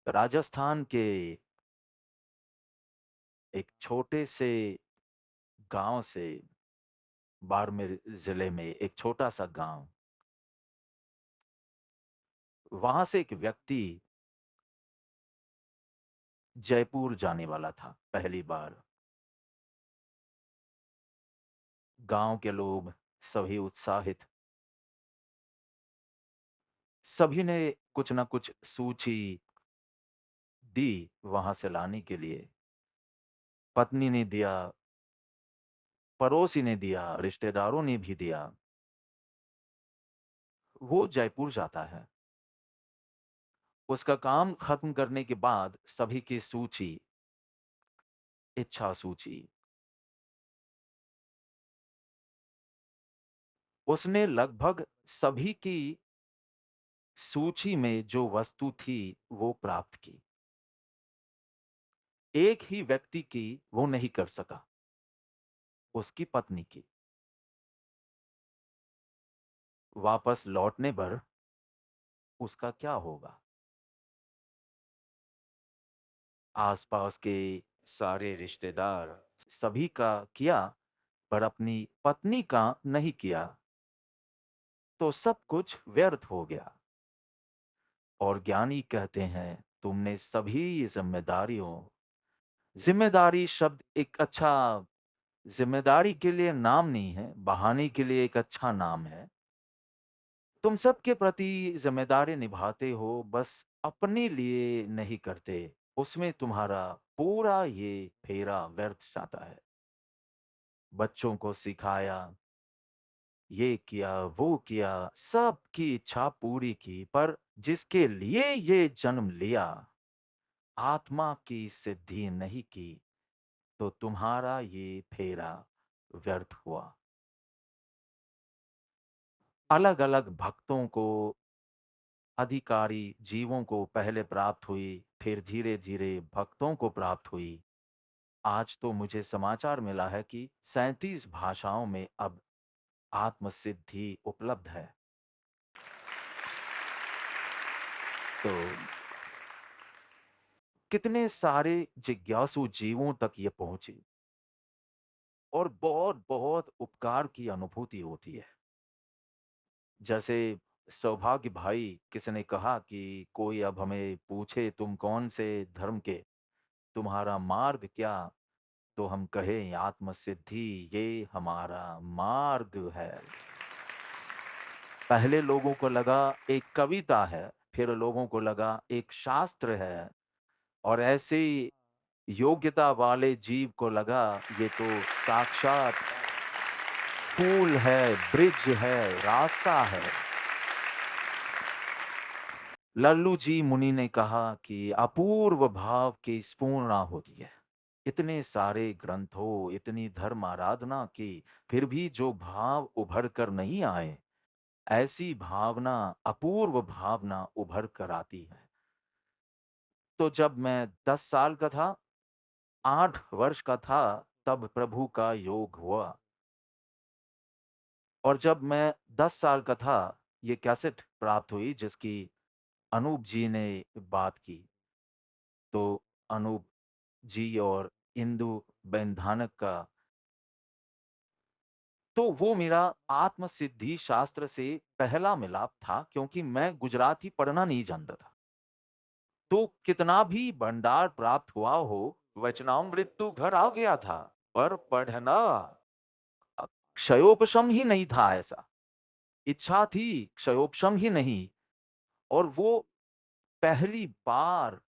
राजस्थान के एक छोटे से गांव से बाड़मेर जिले में एक छोटा सा गांव, वहां से एक व्यक्ति जयपुर जाने वाला था पहली बार। गांव के लोग सभी उत्साहित, सभी ने कुछ ना कुछ सूची दी वहां से लाने के लिए। पत्नी ने दिया, पड़ोसी ने दिया, रिश्तेदारों ने भी दिया। वो जयपुर जाता है। उसका काम खत्म करने के बाद सभी की सूची, इच्छा सूची, उसने लगभग सभी की सूची में जो वस्तु थी वो प्राप्त की। एक ही व्यक्ति की वो नहीं कर सका, उसकी पत्नी की। वापस लौटने पर उसका क्या होगा? आसपास के सारे रिश्तेदार सभी का किया, पर अपनी पत्नी का नहीं किया, तो सब कुछ व्यर्थ हो गया। और ज्ञानी कहते हैं, तुमने सभी जिम्मेदारियों, जिम्मेदारी शब्द एक अच्छा, जिम्मेदारी के लिए नाम नहीं है, बहाने के लिए एक अच्छा नाम है। तुम सबके प्रति जिम्मेदारी निभाते हो, बस अपने लिए नहीं करते। उसमें तुम्हारा पूरा ये फेरा व्यर्थ जाता है। बच्चों को सिखाया, ये किया, वो किया, सबकी इच्छा पूरी की, पर जिसके लिए ये जन्म लिया, आत्मा की सिद्धि नहीं की, तो तुम्हारा ये फेरा व्यर्थ हुआ। अलग अलग भक्तों को, अधिकारी जीवों को पहले प्राप्त हुई, फिर धीरे धीरे भक्तों को प्राप्त हुई। आज तो मुझे समाचार मिला है कि 37 भाषाओं में अब आत्मसिद्धि उपलब्ध है। तो कितने सारे जिज्ञासु जीवों तक ये पहुंची, और बहुत बहुत उपकार की अनुभूति होती है। जैसे सौभाग्य भाई, किसी ने कहा कि कोई अब हमें पूछे तुम कौन से धर्म के, तुम्हारा मार्ग क्या, तो हम कहें आत्मसिद्धि ये हमारा मार्ग है। पहले लोगों को लगा एक कविता है, फिर लोगों को लगा एक शास्त्र है, और ऐसे ही योग्यता वाले जीव को लगा ये तो साक्षात पुल है, ब्रिज है, रास्ता है। लल्लू जी मुनि ने कहा कि अपूर्व भाव की स्फुरना होती है। इतने सारे ग्रंथों, इतनी धर्म आराधना की, फिर भी जो भाव उभर कर नहीं आए, ऐसी भावना, अपूर्व भावना उभर कर आती है। तो जब मैं 10 साल का था, 8 वर्ष का था, तब प्रभु का योग हुआ। और जब मैं 10 साल का था, ये कैसेट प्राप्त हुई जिसकी अनूप जी ने बात की। तो अनूप जी और इंदु बेंधानक का, तो वो मेरा आत्मसिद्धि शास्त्र से पहला मिलाप था, क्योंकि मैं गुजराती पढ़ना नहीं जानता था। तो कितना भी भंडार प्राप्त हुआ हो, वचनामृत तो घर आ गया था, पर पढ़ना क्षयोपशम ही नहीं था। ऐसा इच्छा थी, क्षयोपशम ही नहीं। और वो पहली बार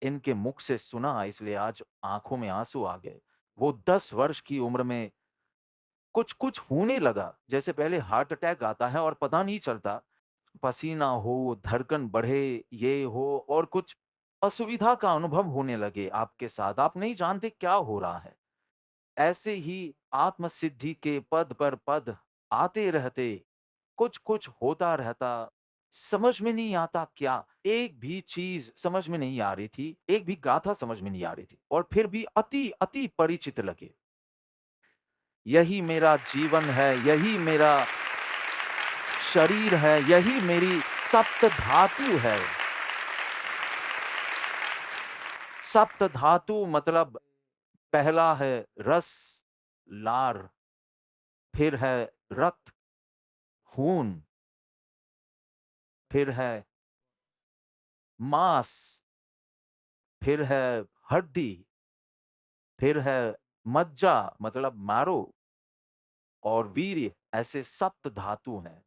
इनके मुख से सुना, इसलिए आज आंखों में आंसू आ गए। वो 10 वर्ष की उम्र में कुछ कुछ होने लगा, जैसे पहले हार्ट अटैक आता है और पता नहीं चलता। पसीना हो, धड़कन बढ़े, ये हो, और कुछ असुविधा का अनुभव होने लगे आपके साथ, आप नहीं जानते क्या हो रहा है। ऐसे ही आत्मसिद्धि के पद पर पद आते रहते, कुछ कुछ होता रहता, समझ में नहीं आता क्या, एक भी चीज समझ में नहीं आ रही थी, एक भी गाथा समझ में नहीं आ रही थी, और फिर भी अति अति परिचित लगे। यही मेरा जीवन है, यही मेरा शरीर है, यही मेरी सप्त धातु है। सप्त धातु मतलब पहला है रस, लार, फिर है रक्त, खून, फिर है मांस, फिर है हड्डी, फिर है मज्जा मतलब मारो और वीर्य, ऐसे सप्त धातु हैं।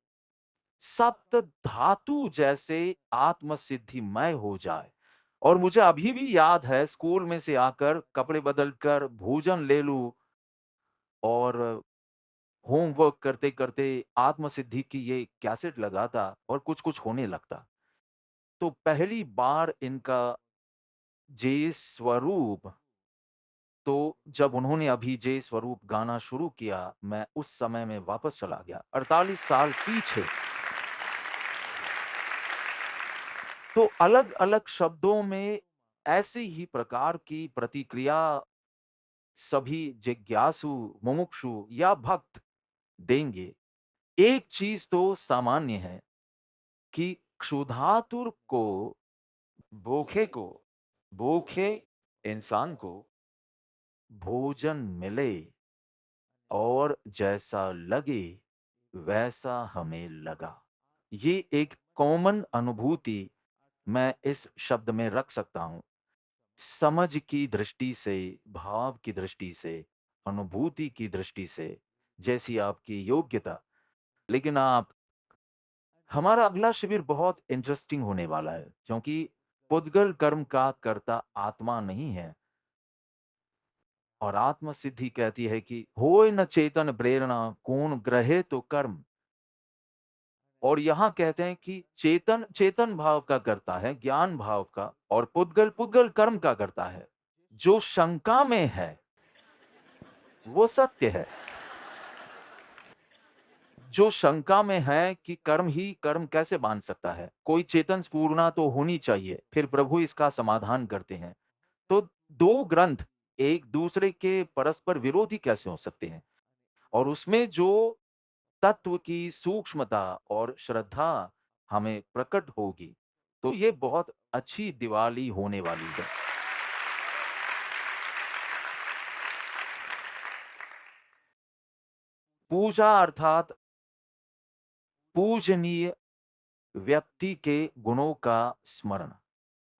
सप्त धातु जैसे आत्मसिद्धिमय हो जाए। और मुझे अभी भी याद है स्कूल में से आकर कपड़े बदल कर भोजन ले लूं और होमवर्क करते-करते आत्मसिद्धि की ये कैसेट लगाता और कुछ-कुछ होने लगता। तो पहली बार इनका जे स्वरूप, तो जब उन्होंने अभी जे स्वरूप गाना शुरू किया, मैं उस समय में वापस चला गया 48 साल पीछे। तो अलग-अलग शब्दों में ऐसे ही प्रकार की प्रतिक्रिया सभी जिज्ञासु, मुमुक्षु या भक्त देंगे। एक चीज़ तो सामान्य है कि क्षुधातुर को, भूखे को, भूखे इंसान को भोजन मिले और जैसा लगे वैसा हमें लगा। ये एक कॉमन अनुभूति मैं इस शब्द में रख सकता हूँ। समझ की दृष्टि से, भाव की दृष्टि से, अनुभूति की दृष्टि से, जैसी आपकी योग्यता। लेकिन आप हमारा अगला शिविर बहुत इंटरेस्टिंग होने वाला है, क्योंकि पुद्गल कर्म का कर्ता आत्मा नहीं है और आत्म सिद्धि कहती है कि होय न चेतन प्रेरणा कौन ग्रहे तो कर्म। और यहाँ कहते हैं कि चेतन चेतन भाव का करता है, ज्ञान भाव का, और पुद्गल पुद्गल कर्म का करता है। जो शंका में है वो सत्य है। जो शंका में है कि कर्म ही कर्म कैसे बांध सकता है, कोई चेतन स्फूर्णा तो होनी चाहिए, फिर प्रभु इसका समाधान करते हैं। तो दो ग्रंथ एक दूसरे के परस्पर विरोधी कैसे हो सकते हैं? और उसमें जो तत्व की सूक्ष्मता और श्रद्धा हमें प्रकट होगी, तो ये बहुत अच्छी दिवाली होने वाली है। पूजा अर्थात पूजनीय व्यक्ति के गुणों का स्मरण,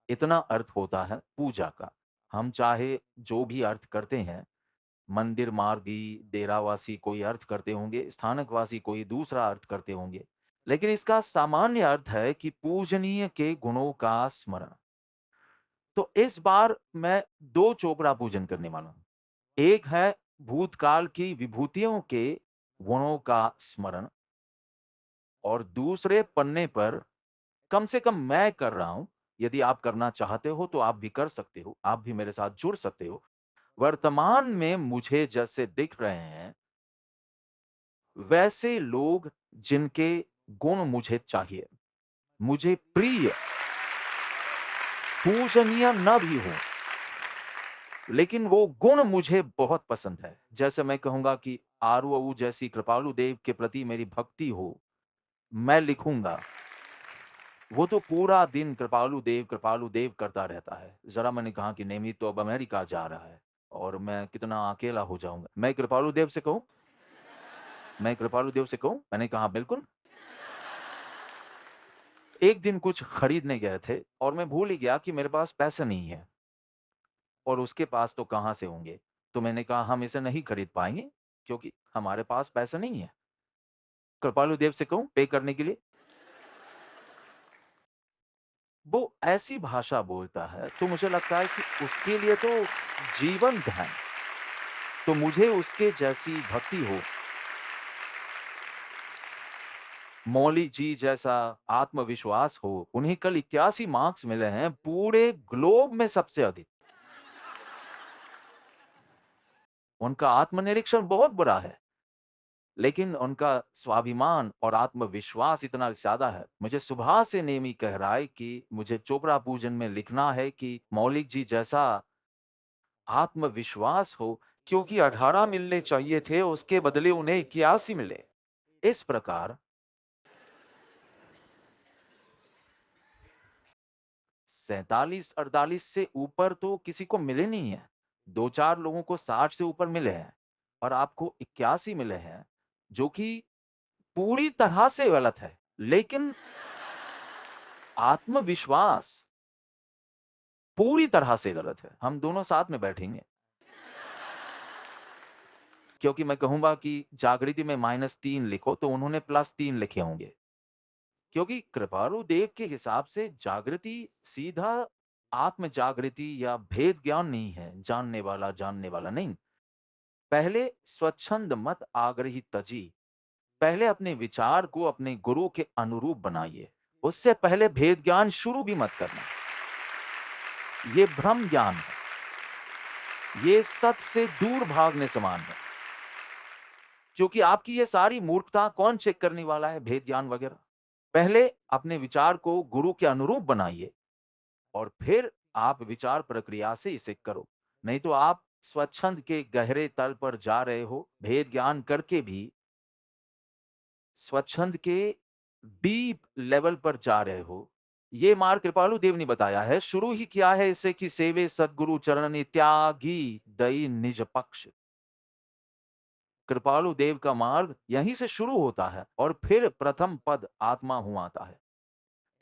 इतना अर्थ होता है पूजा का। हम चाहे जो भी अर्थ करते हैं, मंदिर मार्गी, डेरावासी कोई अर्थ करते होंगे, स्थानकवासी कोई दूसरा अर्थ करते होंगे। लेकिन इसका सामान्य अर्थ है कि पूजनीय के गुणों का स्मरण। तो इस बार मैं 2 चोपड़ा पूजन करने वाला हूँ। एक है भूतकाल की विभूतियों के गुणों का स्मरण और दूसरे पन्ने पर कम से कम मैं कर रहा हूँ, यदि आप करना चाहते हो तो आप भी कर सकते हो, आप भी मेरे साथ जुड़ सकते हो। वर्तमान में मुझे जैसे दिख रहे हैं, वैसे लोग जिनके गुण मुझे चाहिए, मुझे प्रिय, पूजनीय न भी हों, लेकिन वो गुण मुझे बहुत पसंद है। जैसे मैं कहूँगा कि आरू-अऊ जैसी कृपालु देव के प्रति मेरी भक्ति हो, मैं लिखूँगा। वो तो पूरा दिन कृपालु देव करता रहता है। ज़रा मैंने कहा कि नेमित तो अब अमेरिका जा रहा है और मैं कितना अकेला हो जाऊँगा। मैं कृपालु देव से कहूँ? मैं कृपालु देव से कहूँ? मैंने कहा बिल्कुल। एक दिन कुछ खरीदने गए थे और मैं भूल ही गया कि मेरे पास पैसे नहीं है और उसके पास तो कहाँ से होंगे। तो मैंने कहा हम इसे नहीं खरीद पाएँगे क्योंकि हमारे पास पैसे नहीं है। कृपालु देव से कहूँ पे करने के लिए? वो ऐसी भाषा बोलता है तो मुझे लगता है कि उसके लिए तो जीवन है। तो मुझे उसके जैसी भक्ति हो, मौली जी जैसा आत्मविश्वास हो। उन्हें कल 81 मार्क्स मिले हैं पूरे ग्लोब में सबसे अधिक। उनका आत्मनिरीक्षण बहुत बुरा है, लेकिन उनका स्वाभिमान और आत्मविश्वास इतना ज़्यादा है। मुझे सुबह से नेमी कह रहा है कि मुझे चोपड़ा पूजन में लिखना है कि मौलिक जी जैसा आत्मविश्वास हो, क्योंकि 18 मिलने चाहिए थे, उसके बदले उन्हें 81 मिले। इस प्रकार 47-48 से ऊपर तो किसी को मिले नहीं है। 2-4 लोगों को 60 से ऊपर मिले हैं और आपको 81 मिले हैं, जो कि पूरी तरह से गलत है। लेकिन आत्मविश्वास पूरी तरह से गलत है। हम दोनों साथ में बैठेंगे, क्योंकि मैं कहूँगा कि जागृति में -3 लिखो तो उन्होंने +3 लिखे होंगे। क्योंकि कृपालु देव के हिसाब से जागृति सीधा आत्म जागृति या भेद ज्ञान नहीं है, जानने वाला नहीं। पहले स्वच्छंद मत आग्रही तजी, पहले अपने विचार को अपने गुरु के अनुरूप बनाइए। उससे पहले भेद ज्ञान शुरू भी मत करना। ये भ्रम ज्ञान है, ये सत्य से दूर भागने समान है। क्योंकि आपकी ये सारी मूर्खता कौन चेक करने वाला है, भेद ज्ञान वगैरह? पहले अपने विचार को गुरु के अनुरूप बनाइए और फिर आप विचार प्रक्रिया से इसे करो। नहीं तो आप स्वच्छंद के गहरे तल पर जा रहे हो, भेद ज्ञान करके भी स्वच्छंद के डीप लेवल पर जा रहे हो। ये मार्ग कृपालु देव ने बताया है, शुरू ही किया है इससे कि सेवे सद्गुरु चरण त्यागी दई निज पक्ष। कृपालु देव का मार्ग यहीं से शुरू होता है और फिर प्रथम पद आत्मा हुआ आता है।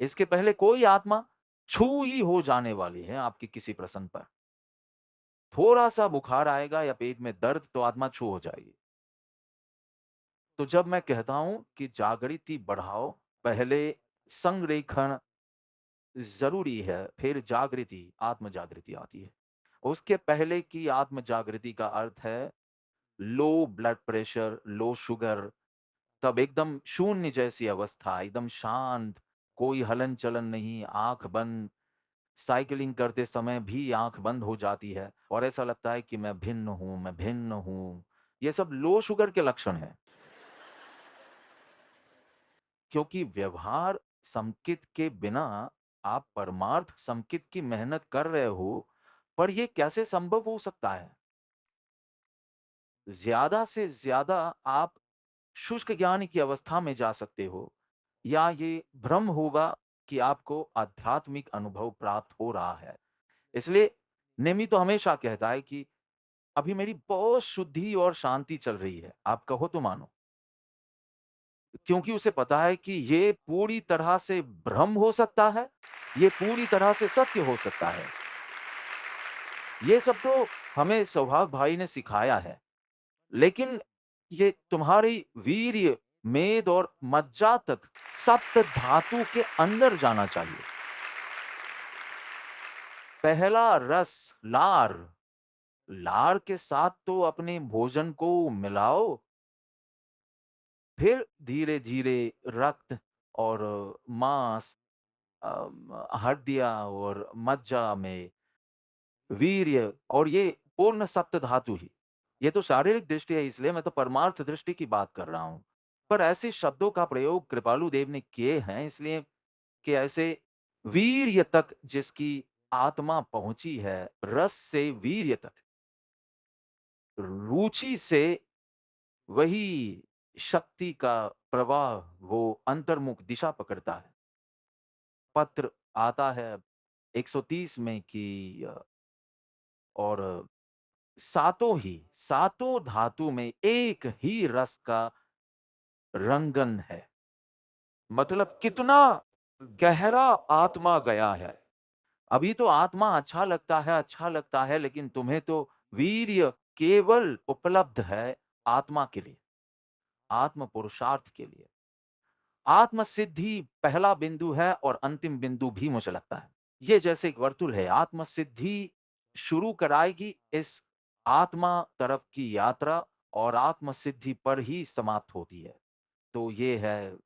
इसके पहले कोई आत्मा छू ही हो जाने वाली है आपके किसी प्रसंग पर। थोड़ा-सा बुखार आएगा या पेट में दर्द तो आत्मा छू हो जाएगी। तो जब मैं कहता हूँ कि जागृति बढ़ाओ, पहले संरेखण ज़रूरी है, फिर जागृति, आत्म जागृति आती है। उसके पहले की आत्म जागृति का अर्थ है low blood pressure, low sugar, तब एकदम शून्य जैसी अवस्था, एकदम शांत, कोई हलन-चलन नहीं, आँख बंद, साइकिलिंग करते समय भी आँख बंद हो जाती है और ऐसा लगता है कि मैं भिन्न हूँ, मैं भिन्न हूँ। ये सब लो शुगर के लक्षण हैं। क्योंकि व्यवहार संकित के बिना आप परमार्थ संकित की मेहनत कर रहे हो, पर ये कैसे संभव हो सकता है? ज़्यादा से ज़्यादा आप शुष्क ज्ञान की अवस्था में जा सकते हो या ये भ्रम होगा कि आपको आध्यात्मिक अनुभव प्राप्त हो रहा है। इसलिए नेमी तो हमेशा कहता है कि अभी मेरी बहुत शुद्धि और शांति चल रही है, आप कहो तो मानो। क्योंकि उसे पता है कि ये पूरी तरह से भ्रम हो सकता है, ये पूरी तरह से सत्य हो सकता है। ये सब तो हमें सौभाग्य भाई ने सिखाया है। लेकिन ये तुम्हारी वीर्य, मेद और मज्जा तक सप्त धातु के अंदर जाना चाहिए। पहला रस लार, लार के साथ तो अपने भोजन को मिलाओ, फिर धीरे-धीरे रक्त और मांस, हड्डियाँ और मज्जा में वीर्य और ये पूर्ण सप्त धातु ही। ये तो शारीरिक दृष्टि है, इसलिए मैं तो परमार्थ दृष्टि की बात कर रहा हूँ। पर ऐसे शब्दों का प्रयोग कृपालु देव ने किए हैं इसलिए कि ऐसे वीर्य तक जिसकी आत्मा पहुँची है, रस से वीर्य तक, रुचि से वही शक्ति का प्रवाह वो अंतर्मुख दिशा पकड़ता है। पत्र आता है 130 में कि और सातों धातु में एक ही रस का रंगन है। मतलब कितना गहरा आत्मा गया है। अभी तो आत्मा अच्छा लगता है, लेकिन तुम्हें तो वीर्य केवल उपलब्ध है आत्मा के लिए, आत्म पुरुषार्थ के लिए। आत्म सिद्धि पहला बिंदु है और अंतिम बिंदु भी मुझे लगता है। ये जैसे एक वर्तुल है, आत्म सिद्धि शुरू कराएगी इस आत्मा तरफ की यात्रा और आत्म सिद्धि पर ही समाप्त होती है। तो ये है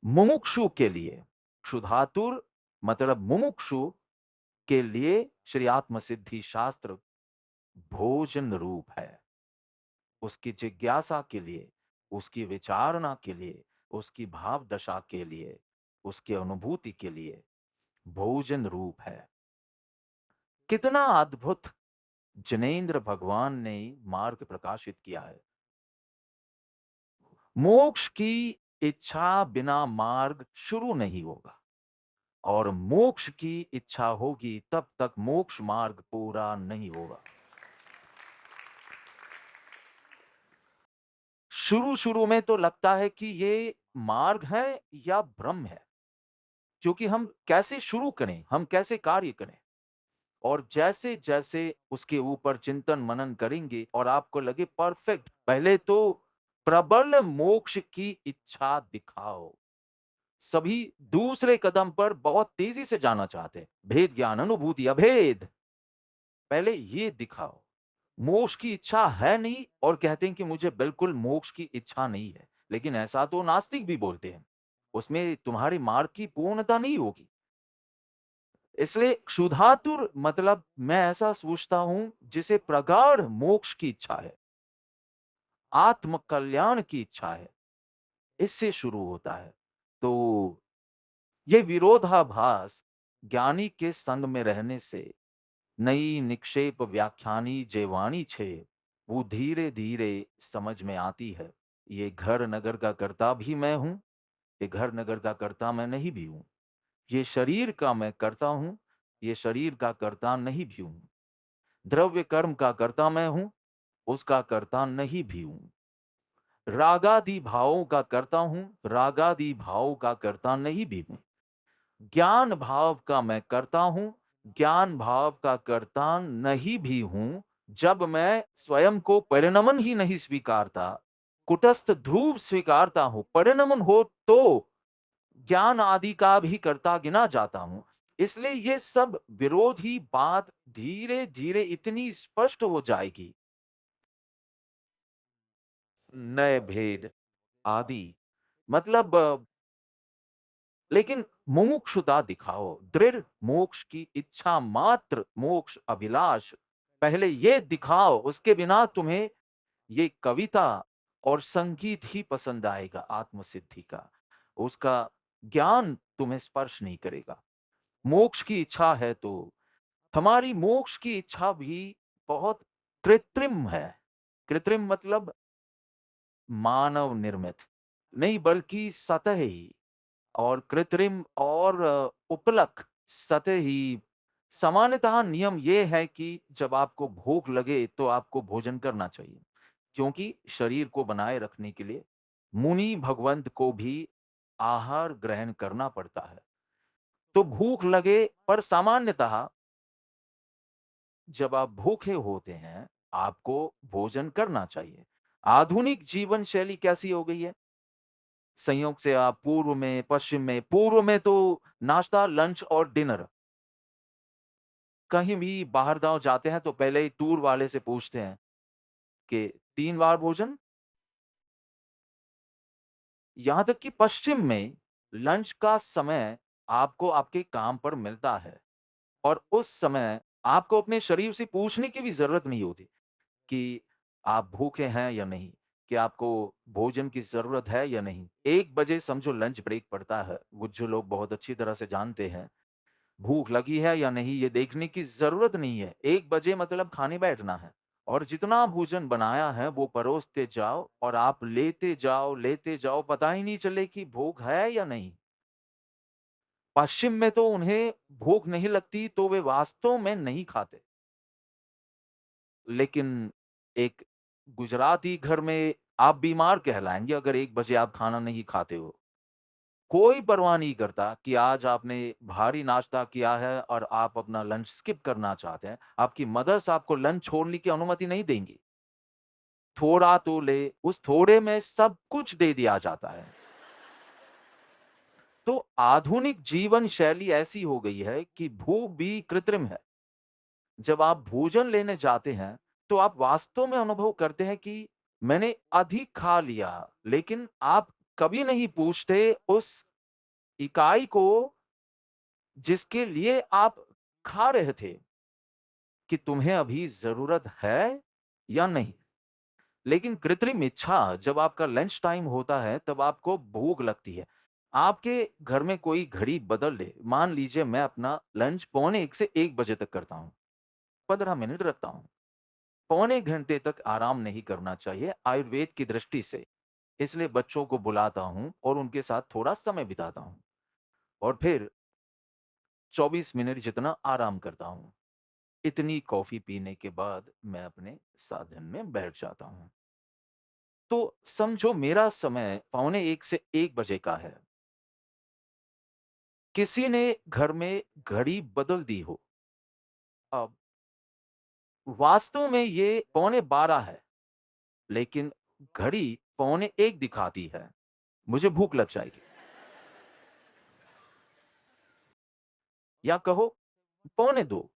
मुमुक्षु के लिए, क्षुधातुर मतलब मुमुक्षु के लिए श्री आत्म सिद्धि शास्त्र भोजन रूप है। उसकी जिज्ञासा के लिए, उसकी विचारणा के लिए, उसकी भाव दशा के लिए, उसकी अनुभूति के लिए भोजन रूप है। कितना अद्भुत जिनेंद्र भगवान ने मार्ग प्रकाशित किया है। मोक्ष की इच्छा बिना मार्ग शुरू नहीं होगा, और मोक्ष की इच्छा होगी तब तक मोक्ष मार्ग पूरा नहीं होगा। शुरू-शुरू में तो लगता है कि ये मार्ग है या भ्रम है, क्योंकि हम कैसे शुरू करें, हम कैसे कार्य करें? और जैसे-जैसे उसके ऊपर चिंतन-मनन करेंगे और आपको लगे परफेक्ट, पहले तो प्रबल मोक्ष की इच्छा दिखाओ। सभी दूसरे कदम पर बहुत तेज़ी से जाना चाहते हैं। भेद ज्ञान, अनुभूति, अभेद, पहले ये दिखाओ। मोक्ष की इच्छा है नहीं और कहते हैं कि मुझे बिल्कुल मोक्ष की इच्छा नहीं है। लेकिन ऐसा तो नास्तिक भी बोलते हैं। उसमें तुम्हारे मार्ग की पूर्णता नहीं होगी। इसलिए क्षुधातुर मतलब मैं ऐसा सोचता हूँ जिसे प्रगाढ़ मोक्ष की इच्छा है, आत्म कल्याण की इच्छा है, इससे शुरू होता है। तो ये विरोधाभास ज्ञानी के संग में रहने से नई निक्षेप व्याख्यानी जेवानी छे, वो धीरे-धीरे समझ में आती है। ये घर नगर का कर्ता भी मैं हूँ, ये घर नगर का कर्ता मैं नहीं भी हूँ। ये शरीर का मैं कर्ता हूँ, ये शरीर का कर्ता नहीं भी हूँ। द्रव्य कर्म का कर्ता मैं हूँ, उसका कर्ता नहीं भी हूँ। रागादि भावों का कर्ता हूँ, रागादि भावों का कर्ता नहीं भी हूँ। ज्ञान भाव का मैं करता हूँ, ज्ञान भाव का कर्ता नहीं भी हूँ। जब मैं स्वयं को परिणमन ही नहीं स्वीकारता, कुटस्थ ध्रुव स्वीकारता हूँ, परिणमन हो तो ज्ञान आदि का भी कर्ता गिना जाता हूँ। इसलिए ये सब विरोधी बात धीरे-धीरे इतनी स्पष्ट हो जाएगी, नए भेद आदि मतलब लेकिन मुमुक्षुता दिखाओ, दृढ़ मोक्ष की इच्छा मात्र मोक्ष अभिलाष, पहले ये दिखाओ, उसके बिना तुम्हें ये कविता और संगीत ही पसंद आएगा आत्मसिद्धि का। उसका ज्ञान तुम्हें स्पर्श नहीं करेगा। मोक्ष की इच्छा है तो हमारी मोक्ष की इच्छा भी बहुत कृत्रिम है। कृत्रिम मतलब मानव निर्मित, नहीं बल्कि सतही। और कृत्रिम और उपलक सतही। सामान्यतः नियम ये है कि जब आपको भूख लगे तो आपको भोजन करना चाहिए, क्योंकि शरीर को बनाए रखने के लिए मुनि भगवंत को भी आहार ग्रहण करना पड़ता है। तो भूख लगे पर सामान्यतः जब आप भूखे होते हैं, आपको भोजन करना चाहिए। आधुनिक जीवन शैली कैसी हो गई है? संयोग से आप पूर्व में, पश्चिम में, पूर्व में तो नाश्ता, लंच और डिनर। कहीं भी बाहर-दाव जाते हैं तो पहले ही टूर वाले से पूछते हैं कि 3 बार भोजन? यहाँ तक कि पश्चिम में लंच का समय आपको आपके काम पर मिलता है और उस समय आपको अपने शरीर से पूछने की भी ज़रूरत नहीं होती कि आप भूखे हैं या नहीं? कि आपको भोजन की ज़रूरत है या नहीं? 1 बजे समझो लंच ब्रेक पड़ता है। वो जो लोग बहुत अच्छी तरह से जानते हैं, भूख लगी है या नहीं ये देखने की ज़रूरत नहीं है। 1 बजे मतलब खाने बैठना है और जितना भोजन बनाया है वो परोसते जाओ और आप लेते जाओ, पता ही नहीं चले कि भूख है या नहीं। पश्चिम में तो उन्हें भूख नहीं लगती तो वे वास्तव में नहीं खाते। लेकिन एक गुजराती घर में आप बीमार कहलाएँगे अगर 1 बजे आप खाना नहीं खाते हो। कोई परवाह नहीं करता कि आज आपने भारी नाश्ता किया है और आप अपना लंच स्किप करना चाहते हैं। आपकी मदर्स आपको लंच छोड़ने की अनुमति नहीं देंगी। थोड़ा तो ले, उस थोड़े में सब कुछ दे दिया जाता है। तो आधुनिक जीवन शैली ऐसी हो गई है कि भूख भी कृत्रिम है। जब आप भोजन लेने जाते हैं, तो आप वास्तव में अनुभव करते हैं कि मैंने अधिक खा लिया, लेकिन आप कभी नहीं पूछते उस इकाई को जिसके लिए आप खा रहे थे कि तुम्हें अभी ज़रूरत है या नहीं? लेकिन कृत्रिम इच्छा जब आपका लंच टाइम होता है, तब आपको भूख लगती है। आपके घर में कोई घड़ी बदल दे, मान लीजिए मैं अपना लंच पौने 1 से 1 बजे तक करता हूँ, 15 मिनट रखता हूँ। पौने घंटे तक आराम नहीं करना चाहिए आयुर्वेद की दृष्टि से। इसलिए बच्चों को बुलाता हूँ और उनके साथ थोड़ा समय बिताता हूँ और फिर 24 मिनट जितना आराम करता हूँ। इतनी कॉफ़ी पीने के बाद मैं अपने साधन में बैठ जाता हूँ। तो समझो मेरा समय पौने 1 से 1 बजे का है। किसी ने घर में घड़ी बदल दी हो। अब वास्तव में ये पौने 12 है, लेकिन घड़ी पौने 1 दिखाती है। मुझे भूख लग जाएगी या कहो पौने 2,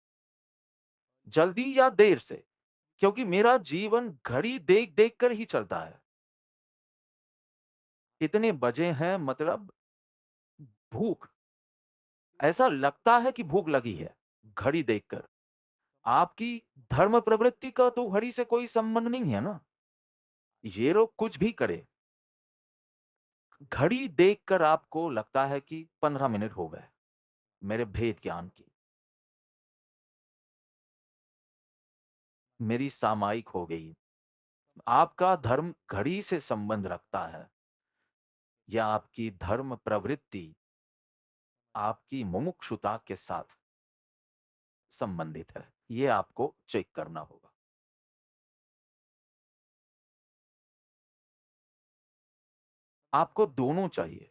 जल्दी या देर से, क्योंकि मेरा जीवन घड़ी देख-देख कर ही चलता है। इतने बजे हैं मतलब भूख, ऐसा लगता है कि भूख लगी है, घड़ी देखकर। आपकी धर्म प्रवृत्ति का तो घड़ी से कोई संबंध नहीं है ना। ये लोग कुछ भी करे, घड़ी देखकर आपको लगता है कि 15 मिनट हो गए, मेरे भेद ज्ञान की, मेरी सामयिक हो गई। आपका धर्म घड़ी से संबंध रखता है या आपकी धर्म प्रवृत्ति आपकी मुमुक्षुता के साथ संबंधित है, ये आपको चेक करना होगा। आपको दोनों चाहिए,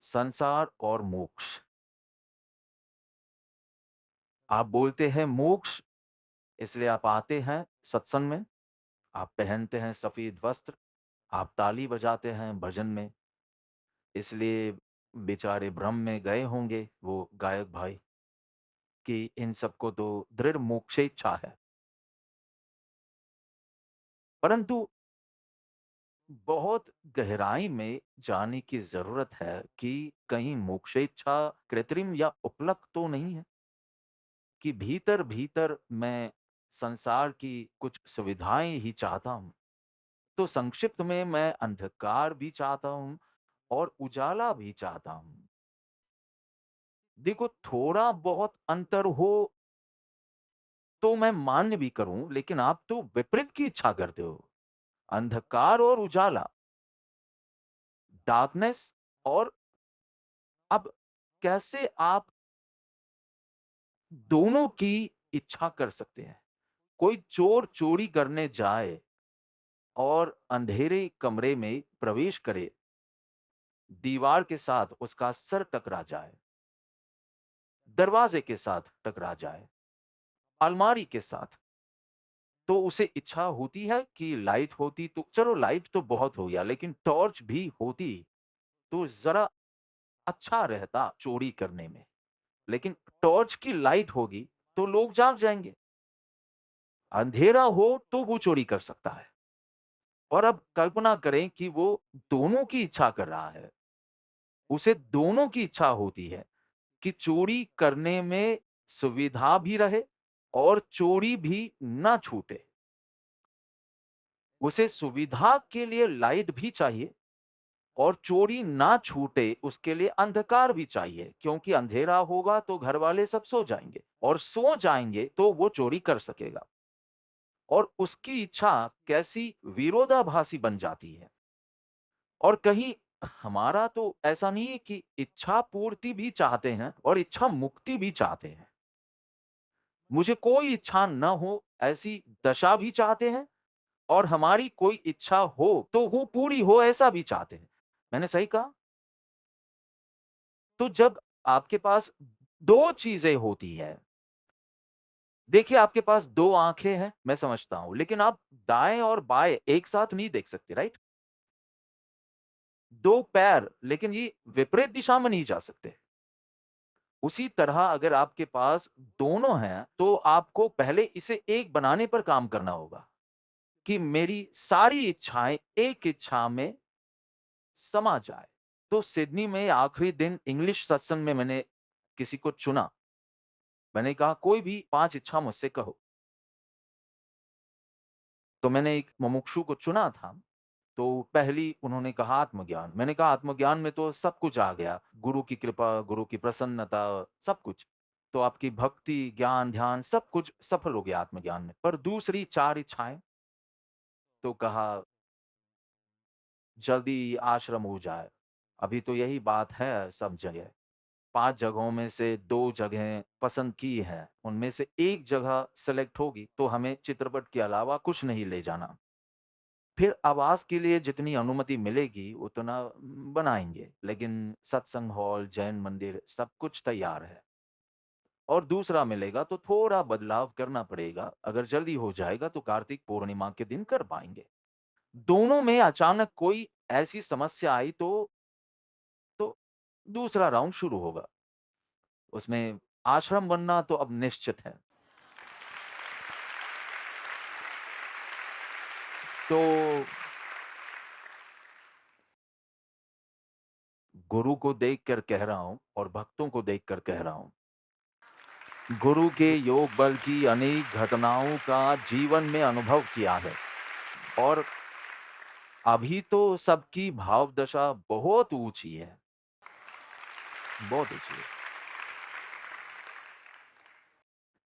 संसार और मोक्ष। आप बोलते हैं मोक्ष, इसलिए आप आते हैं सत्संग में, आप पहनते हैं सफ़ेद वस्त्र, आप ताली बजाते हैं भजन में, इसलिए बेचारे भ्रम में गए होंगे वो गायक भाई कि इन सबको तो दृढ़ मोक्षेच्छा है। परंतु बहुत गहराई में जाने की ज़रूरत है कि कहीं मोक्षेच्छा कृत्रिम या उपलक तो नहीं है? कि भीतर-भीतर मैं संसार की कुछ सुविधाएँ ही चाहता हूँ। तो संक्षिप्त में मैं अंधकार भी चाहता हूँ और उजाला भी चाहता हूँ। देखो थोड़ा बहुत अंतर हो तो मैं मान्य भी करूँ, लेकिन आप तो विपरीत की इच्छा करते हो। अंधकार और उजाला, डार्कनेस और अब कैसे आप दोनों की इच्छा कर सकते हैं? कोई चोर चोरी करने जाए और अंधेरे कमरे में प्रवेश करे, दीवार के साथ उसका सर टकरा जाए, दरवाजे के साथ टकरा जाए, अलमारी के साथ, तो उसे इच्छा होती है कि लाइट होती तो चलो लाइट तो बहुत हो गया, लेकिन टॉर्च भी होती तो ज़रा अच्छा रहता चोरी करने में। लेकिन टॉर्च की लाइट होगी तो लोग जाग जाएँगे, अंधेरा हो तो वो चोरी कर सकता है। और अब कल्पना करें कि वो दोनों की इच्छा कर रहा है। उसे दोनों की इच्छा होती है कि चोरी करने में सुविधा भी रहे और चोरी भी ना छूटे। उसे सुविधा के लिए लाइट भी चाहिए और चोरी ना छूटे उसके लिए अंधकार भी चाहिए, क्योंकि अंधेरा होगा तो घर वाले सब सो जाएँगे और सो जाएँगे तो वो चोरी कर सकेगा। और उसकी इच्छा कैसी विरोधाभासी बन जाती है। और कहीं हमारा तो ऐसा नहीं है कि इच्छा पूर्ति भी चाहते हैं और इच्छा मुक्ति भी चाहते हैं। मुझे कोई इच्छा ना हो ऐसी दशा भी चाहते हैं और हमारी कोई इच्छा हो तो वो पूरी हो ऐसा भी चाहते हैं। मैंने सही कहा? तो जब आपके पास 2 चीज़ें होती हैं, देखिए आपके पास 2 आँखें हैं, मैं समझता हूँ, लेकिन आप दाएँ और बाएँ एक साथ नहीं देख सकते, राइट? 2 पैर, लेकिन ये विपरीत दिशा में नहीं जा सकते। उसी तरह अगर आपके पास दोनों हैं, तो आपको पहले इसे एक बनाने पर काम करना होगा, कि मेरी सारी इच्छाएँ एक इच्छा में समा जाए। तो सिडनी में आखिरी दिन इंग्लिश सत्संग में मैंने किसी को चुना। मैंने कहा कोई भी 5 इच्छा मुझसे कहो। तो मैंने एक मुमुक्षु को चुना था। तो पहली उन्होंने कहा आत्मज्ञान। मैंने कहा आत्मज्ञान में तो सब कुछ आ गया, गुरु की कृपा, गुरु की प्रसन्नता, सब कुछ। तो आपकी भक्ति, ज्ञान, ध्यान सब कुछ सफल हो गया आत्मज्ञान में। पर दूसरी 4 इच्छाएँ, तो कहा जल्दी आश्रम हो जाए। अभी तो यही बात है सब जगह। 5 जगहों में से 2 जगहें पसंद की हैं, उनमें से 1 जगह सेलेक्ट होगी तो हमें चित्रपट के अलावा कुछ नहीं ले जाना। फिर आवास के लिए जितनी अनुमति मिलेगी उतना बनाएँगे, लेकिन सत्संग हॉल, जैन मंदिर सब कुछ तैयार है। और दूसरा मिलेगा तो थोड़ा बदलाव करना पड़ेगा। अगर जल्दी हो जाएगा तो कार्तिक पूर्णिमा के दिन कर पाएँगे। दोनों में अचानक कोई ऐसी समस्या आई तो दूसरा राउंड शुरू होगा। उसमें आश्रम बनना तो अब निश्चित है। तो गुरु को देखकर कह रहा हूँ और भक्तों को देखकर कह रहा हूँ। गुरु के योग बल की अनेक घटनाओं का जीवन में अनुभव किया है और अभी तो सबकी भाव दशा बहुत ऊँची है, बहुत ऊँची है।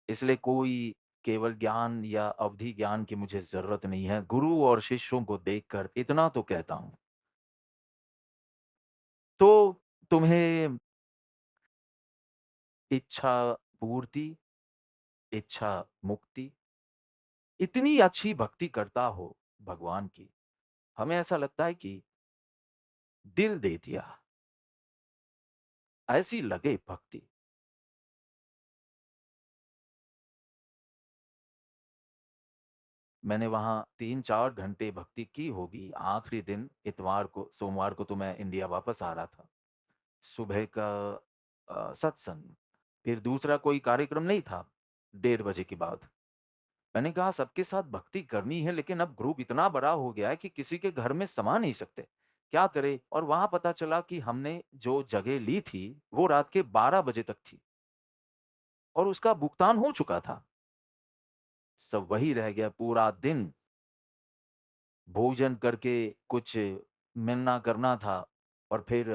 इसलिए कोई केवल ज्ञान या अवधि ज्ञान की मुझे ज़रूरत नहीं है। गुरु और शिष्यों को देखकर इतना तो कहता हूँ। तो तुम्हें इच्छा पूर्ति, इच्छा मुक्ति, इतनी अच्छी भक्ति करता हो भगवान की, हमें ऐसा लगता है कि दिल दे दिया, ऐसी लगे भक्ति। मैंने वहाँ 3-4 घंटे भक्ति की होगी। आखिरी दिन इतवार को सोमवार को तो मैं इंडिया वापस आ रहा था। सुबह का सत्संग, फिर दूसरा कोई कार्यक्रम नहीं था, 1:30 बजे के बाद। मैंने कहा सबके साथ भक्ति करनी है लेकिन अब ग्रुप इतना बड़ा हो गया है कि किसी के घर में समा नहीं सकते। क्या करें? और वहाँ पता चला कि हमने जो जगह ली थी, वो रात के 12 बजे तक थी और उसका भुगतान हो चुका था। सब वही रह गया पूरा दिन, भोजन करके कुछ मिलना करना था और फिर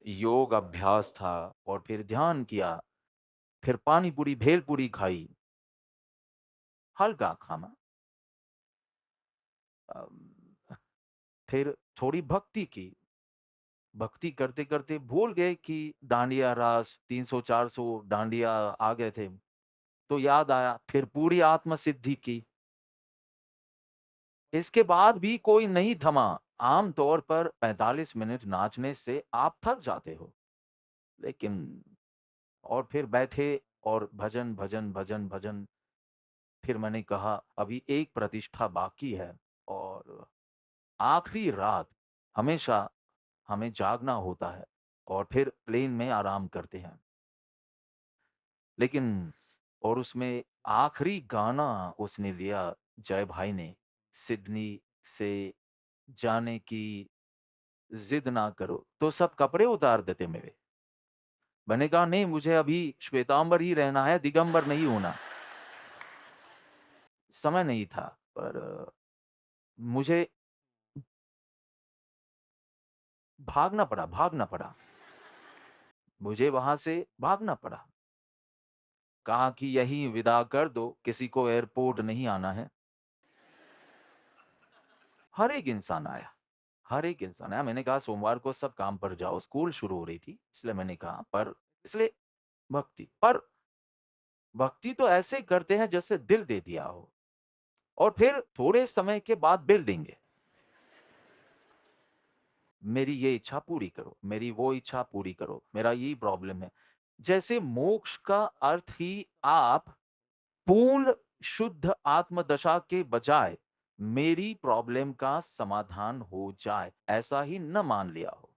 योग अभ्यास था और फिर ध्यान किया, फिर पानी पूरी, भेल पूरी खाई, हल्का खाना। अम, फिर थोड़ी भक्ति की। भक्ति करते-करते भूल गए कि डांडिया रास 300-400 डांडिया आ गए थे। तो याद आया, फिर पूरी आत्मसिद्धि की। इसके बाद भी कोई नहीं थमा। आम तौर पर 45 मिनट नाचने से आप थक जाते हो। लेकिन और फिर बैठे और भजन, भजन, भजन, भजन। फिर मैंने कहा अभी एक प्रतिष्ठा बाकी है और आखिरी रात हमेशा हमें जागना होता है और फिर प्लेन में आराम करते हैं। लेकिन और उसमें आखिरी गाना उसने लिया जय भाई ने, सिडनी से जाने की ज़िद ना करो, तो सब कपड़े उतार देते मेरे। मैंने कहा नहीं मुझे अभी श्वेतांबर ही रहना है, दिगंबर नहीं होना। समय नहीं था पर मुझे भागना पड़ा। मुझे वहाँ से भागना पड़ा। कहा कि यहीं विदा कर दो, किसी को एयरपोर्ट नहीं आना है। हर एक इंसान आया, हर एक इंसान आया। मैंने कहा सोमवार को सब काम पर जाओ, स्कूल शुरू हो रही थी, इसलिए मैंने कहा पर इसलिए पर भक्ति तो ऐसे करते हैं जैसे दिल दे दिया हो और फिर थोड़े समय के बाद बिल देंगे। मेरी ये इच्छा पूरी करो, मेरी वो इच्छा पूरी करो, मेरा ये प्रॉब्लम है। जैसे मोक्ष का अर्थ ही आप पूर्ण शुद्ध आत्मदशा के बजाय मेरी प्रॉब्लम का समाधान हो जाए, ऐसा ही न मान लिया हो।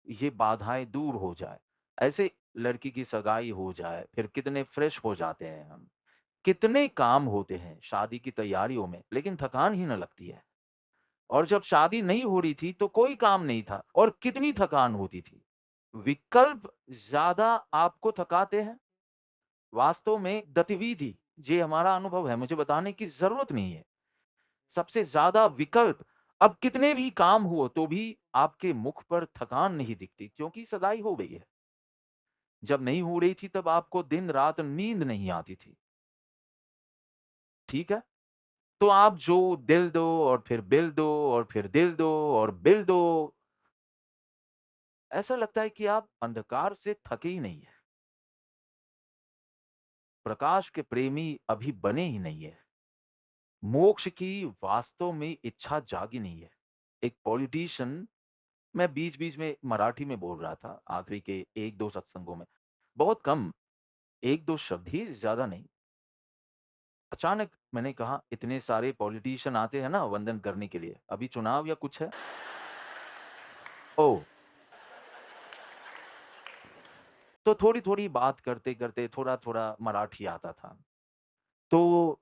ये बाधाएँ दूर हो जाए। ऐसे लड़की की सगाई हो जाए, फिर कितने फ्रेश हो जाते हैं हम। कितने काम होते हैं शादी की तैयारियों में, लेकिन थकान ही ना लगती है। और जब शादी नहीं हो रही थी तो कोई काम नहीं था और कितनी थकान होती थी। विकल्प ज़्यादा आपको थकाते हैं। वास्तव में गतिविधि, ये हमारा अनुभव है, मुझे बताने की ज़रूरत नहीं है। सबसे ज़्यादा विकल्प, अब कितने भी काम हुए तो भी आपके मुख पर थकान नहीं दिखती क्योंकि सगाई हो गई है। जब नहीं हो रही थी तब आपको दिन-रात नींद नहीं आती थी। ठीक है? तो आप जो दिल दो और फिर बिल दो और फिर दिल दो और बिल दो, ऐसा लगता है कि आप अंधकार से थके ही नहीं है। प्रकाश के प्रेमी अभी बने ही नहीं है। मोक्ष की वास्तव में इच्छा जागी नहीं है। एक पॉलिटिशियन, मैं बीच-बीच में मराठी में बोल रहा था आखिरी के 1-2 सत्संगों में। बहुत कम, 1-2 शब्द ही, ज़्यादा नहीं। अचानक मैंने कहा, इतने सारे पॉलिटिशियन आते हैं ना वंदन करने के लिए, अभी चुनाव या कुछ है? ओह! तो थोड़ी-थोड़ी बात करते-करते थोड़ा-थोड़ा मराठी आता था। तो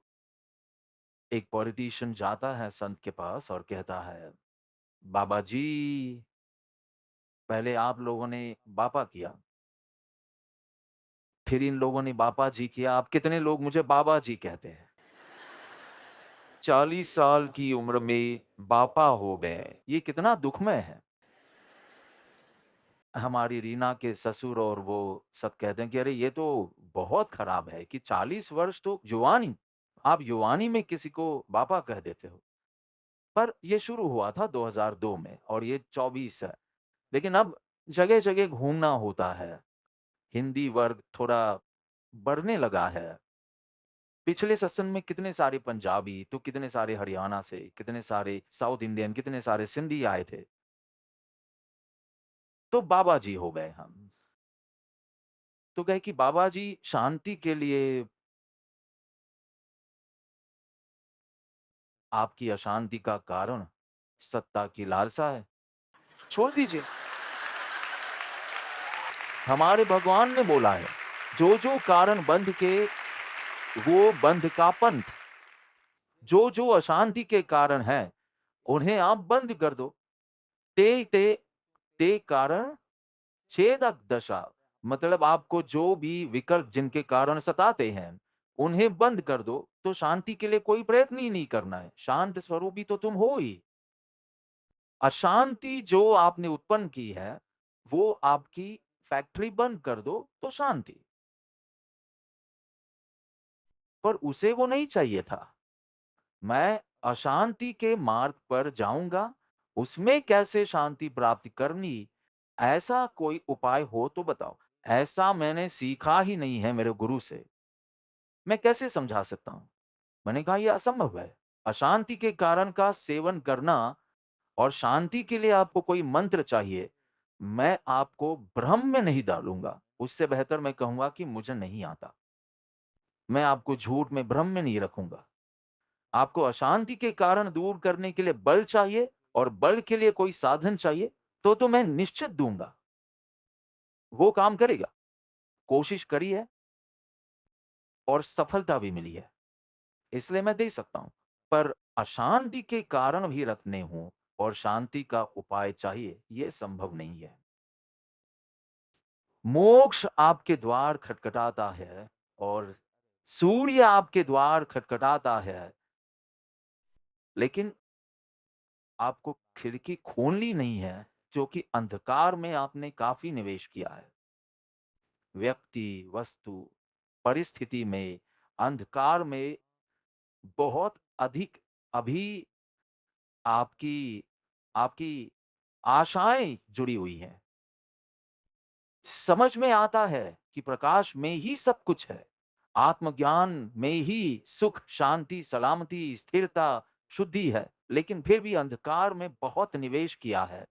एक पॉलिटिशियन जाता है संत के पास और कहता है, "बाबा जी, पहले आप लोगों ने बापा किया, फिर इन लोगों ने बापा जी किया, अब कितने लोग मुझे बाबा जी कहते हैं। 40 साल की उम्र में बापा हो गए, ये कितना दुखमय है।" हमारी रीना के ससुर और वो सब कहते हैं कि अरे ये तो बहुत खराब है कि 40 वर्ष तो जुवानी, आप युवानी में किसी को बापा कह देते हो। पर ये शुरू हुआ था 2002 में और ये 24 है। लेकिन अब जगह-जगह घूमना होता है। हिंदी वर्ग थोड़ा बढ़ने लगा है। पिछले सत्संग में कितने सारे पंजाबी, तो कितने सारे हरियाणा से, कितने सारे साउथ इंडियन, कितने सारे सिंधी आए थे। तो बाबा जी हो गए हम। तो कहे कि बाबा जी शांति के लिए आपकी अशांति का कारण सत्ता की लालसा है। छोड़ दीजिए। हमारे भगवान ने बोला है, जो-जो कारण बंध के वो बंध का पंथ। जो-जो अशांति के कारण हैं, उन्हें आप बंद कर दो। ते ते ते कारण छेदक दशा, मतलब आपको जो भी विकल्प जिनके कारण सताते हैं, उन्हें बंद कर दो, तो शांति के लिए कोई प्रयत्न ही नहीं करना है। शांत स्वरूपी तो तुम हो ही। अशांति जो आपने उत्पन्न की है, वो आपकी फैक्ट्री बंद कर दो, तो शांति। पर उसे वो नहीं चाहिए था। मैं अशांति के मार्ग पर जाऊँगा, उसमें कैसे शांति प्राप्त करनी, ऐसा कोई उपाय हो तो बताओ। ऐसा मैंने सीखा ही नहीं है मेरे गुरु से। मैं कैसे समझा सकता हूँ? मैंने कहा, ये असंभव है। अशांति के कारण का सेवन करना और शांति के लिए आपको कोई मंत्र चाहिए, मैं आपको भ्रम में नहीं डालूँगा। उससे बेहतर मैं कहूँगा कि मुझे नहीं आता। मैं आपको झूठ में, भ्रम में नहीं रखूँगा। आपको अशांति के कारण दूर करने के लिए बल चाहिए और बल के लिए कोई साधन चाहिए, तो मैं निश्चित दूँगा। वो काम करेगा। कोशिश करी है और सफलता भी मिली है, इसलिए मैं दे सकता हूँ। पर अशांति के कारण भी रखने हों और शांति का उपाय चाहिए, ये संभव नहीं है। मोक्ष आपके द्वार खटखटाता है और सूर्य आपके द्वार खटखटाता है, लेकिन आपको खिड़की खोलनी नहीं है, जो कि अंधकार में आपने काफ़ी निवेश किया है। व्यक्ति, वस्तु, परिस्थिति में, अंधकार में बहुत अधिक अभी आपकी आपकी आशाएँ जुड़ी हुई हैं। समझ में आता है कि प्रकाश में ही सब कुछ है। आत्मज्ञान में ही सुख, शांति, सलामती, स्थिरता, शुद्धि है। लेकिन फिर भी अंधकार में बहुत निवेश किया है।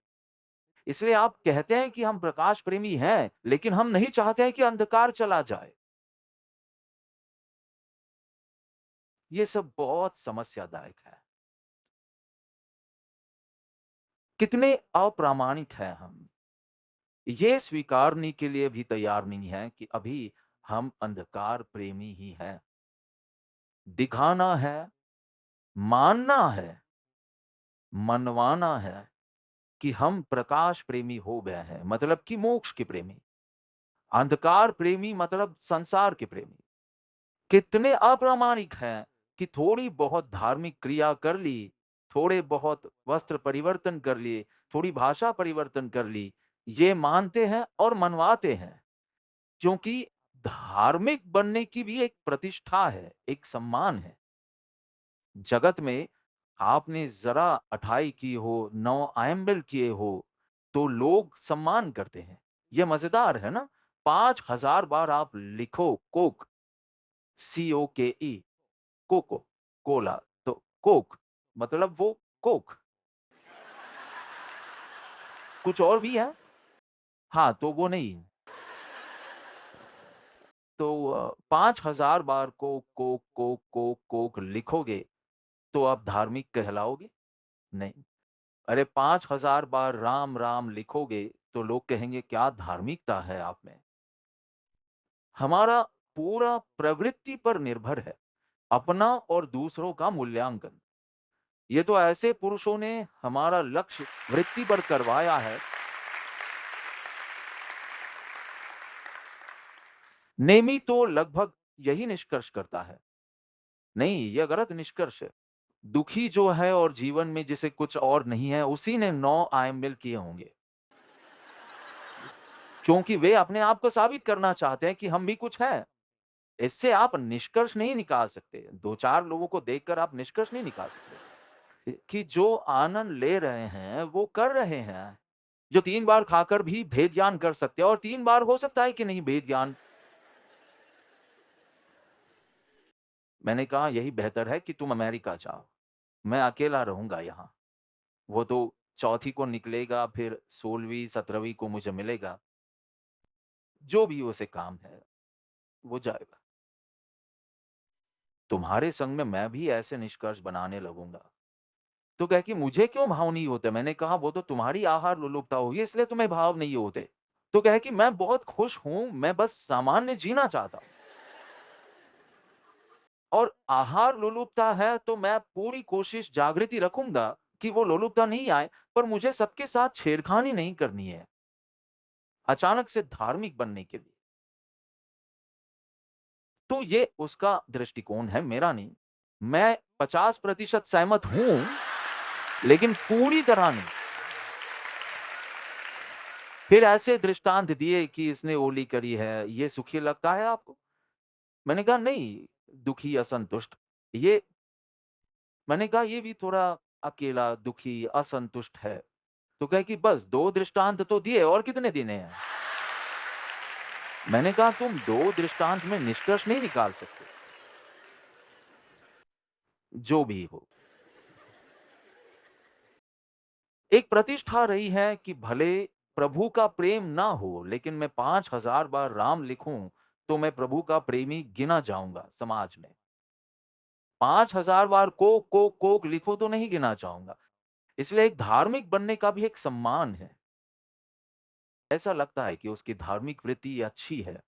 इसलिए आप कहते हैं कि हम प्रकाश प्रेमी हैं, लेकिन हम नहीं चाहते हैं कि अंधकार चला जाए। ये सब बहुत समस्यादायक है। कितने अप्रामाणिक हैं हम। ये स्वीकारने के लिए भी तैयार नहीं हैं कि अभी हम अंधकार प्रेमी ही हैं। दिखाना है, मानना है, मनवाना है कि हम प्रकाश प्रेमी हो गए हैं, मतलब कि मोक्ष के प्रेमी। अंधकार प्रेमी मतलब संसार के प्रेमी। कितने अप्रामाणिक हैं कि थोड़ी बहुत धार्मिक क्रिया कर ली, थोड़े बहुत वस्त्र परिवर्तन कर लिए, थोड़ी भाषा परिवर्तन कर ली, ये मानते हैं और मनवाते हैं। क्योंकि धार्मिक बनने की भी एक प्रतिष्ठा है, एक सम्मान है। जगत में आपने ज़रा अठाई की हो, 9 आयंबिल किए हो, तो लोग सम्मान करते हैं। ये मज़ेदार है ना? 5000 बार आप लिखो कोक, COKE, कोको, कोला, तो कोक मतलब वो कोक, कुछ और भी है? हाँ, तो वो नहीं। तो 5000 बार coke, coke, coke, coke, coke लिखोगे, तो आप धार्मिक कहलाओगे? नहीं। अरे 5000 बार राम, राम लिखोगे, तो लोग कहेंगे क्या धार्मिकता है आप में। हमारा पूरा प्रवृत्ति पर निर्भर है, अपना और दूसरों का मूल्यांकन। ये तो ऐसे पुरुषों ने हमारा लक्ष्य वृत्ति पर करवाया है। नेमी तो लगभग यही निष्कर्ष करता है। नहीं, यह गलत निष्कर्ष है। दुखी जो है और जीवन में जिसे कुछ और नहीं है, उसी ने 9 आयम्बिल किए होंगे। क्योंकि वे अपने आप को साबित करना चाहते हैं कि हम भी कुछ हैं। इससे आप निष्कर्ष नहीं निकाल सकते। 2-4 लोगों को देखकर आप निष्कर्ष नहीं निकाल सकते। कि जो आनंद ले रहे हैं, वो कर रहे हैं। जो 3 बार खाकर भी भेद ज्ञान कर सकते हैं और 3 बार हो सकता है कि नहीं भेद ज्ञान। मैंने कहा यही बेहतर है कि तुम अमेरिका जाओ। मैं अकेला रहूँगा यहाँ। वो तो चौथी को निकलेगा, फिर 16वीं, 17वीं को मुझे मिलेगा। जो भी उसे काम है, वो जाएगा। तुम्हारे संग में मैं भी ऐसे निष्कर्ष बनाने लगूँगा। तो कहे कि मुझे क्यों भाव नहीं होते? मैंने कहा वो तो तुम्हारी आहार लोलुपता होगी इसलिए तुम्हें भाव नहीं होते। तो कहे कि मैं बहुत खुश हूँ, मैं बस सामान्य जीना चाहता हूँ। और आहार लोलुपता है तो मैं पूरी कोशिश जागृति रखूँगा कि वो लोलुपता नहीं आए, पर मुझे सबके साथ छेड़खानी नहीं करनी है, अचानक से धार्मिक बनने के लिए। तो ये उसका दृष्टिकोण है, मेरा नहीं। मैं 50% सहमत हूँ, लेकिन पूरी तरह नहीं। फिर ऐसे दृष्टांत दिए कि इसने ओली करी है, ये सुखी लगता है आपको? मैंने कहा नहीं, दुखी, असंतुष्ट। ये मैंने कहा ये भी थोड़ा अकेला, दुखी, असंतुष्ट है। तो कहे कि बस 2 दृष्टांत तो दिए और कितने देने हैं? मैंने कहा तुम 2 दृष्टांत में निष्कर्ष नहीं निकाल सकते। जो भी हो। एक प्रतिष्ठा रही है कि भले प्रभु का प्रेम ना हो, लेकिन मैं 5000 बार राम लिखूं, तो मैं प्रभु का प्रेमी गिना जाऊंगा समाज में। 5000 बार कोक लिखूं तो नहीं गिना जाऊंगा। इसलिए एक धार्मिक बनने का भी एक सम्मान है। ऐसा लगता है कि उसकी धार्मिक वृत्ति अच्छी है,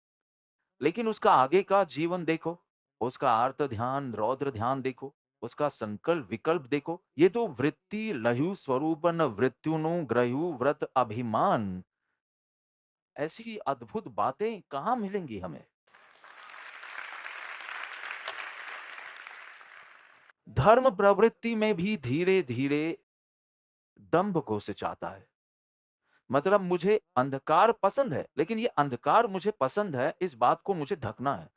लेकिन उसका आगे का जीवन देखो, उसका आर्त ध्यान, रौद्र ध्यान देखो, उसका संकल्प विकल्प देखो। ये तो वृत्ति लहु स्वरूपन वृत्युनु ग्रहु व्रत अभिमान, ऐसी अद्भुत बातें कहाँ मिलेंगी हमें? धर्म प्रवृत्ति में भी धीरे-धीरे दंभ को सिंचाता है। मतलब मुझे अंधकार पसंद है, लेकिन ये अंधकार मुझे पसंद है, इस बात को मुझे ढकना है।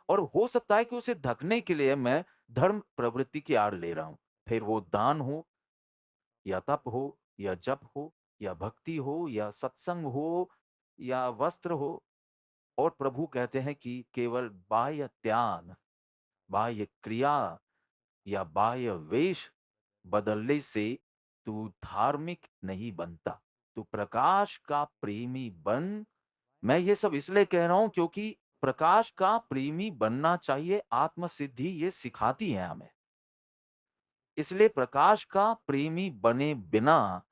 और हो सकता है कि उसे ढकने के लिए मैं धर्म प्रवृत्ति की आड़ ले रहा हूँ। फिर वो दान हो, या तप हो, या जप हो, या भक्ति हो, या सत्संग हो, या वस्त्र हो। और प्रभु कहते हैं कि केवल बाह्य त्याग, बाह्य क्रिया या बाह्य वेश बदलने से तू धार्मिक नहीं बनता। तू प्रकाश का प्रेमी बन। मैं ये सब इसलिए कह रहा हूं क्योंकि प्रकाश का प्रेमी बनना चाहिए, आत्मसिद्धि ये सिखाती है हमें। इसलिए प्रकाश का प्रेमी बने बिना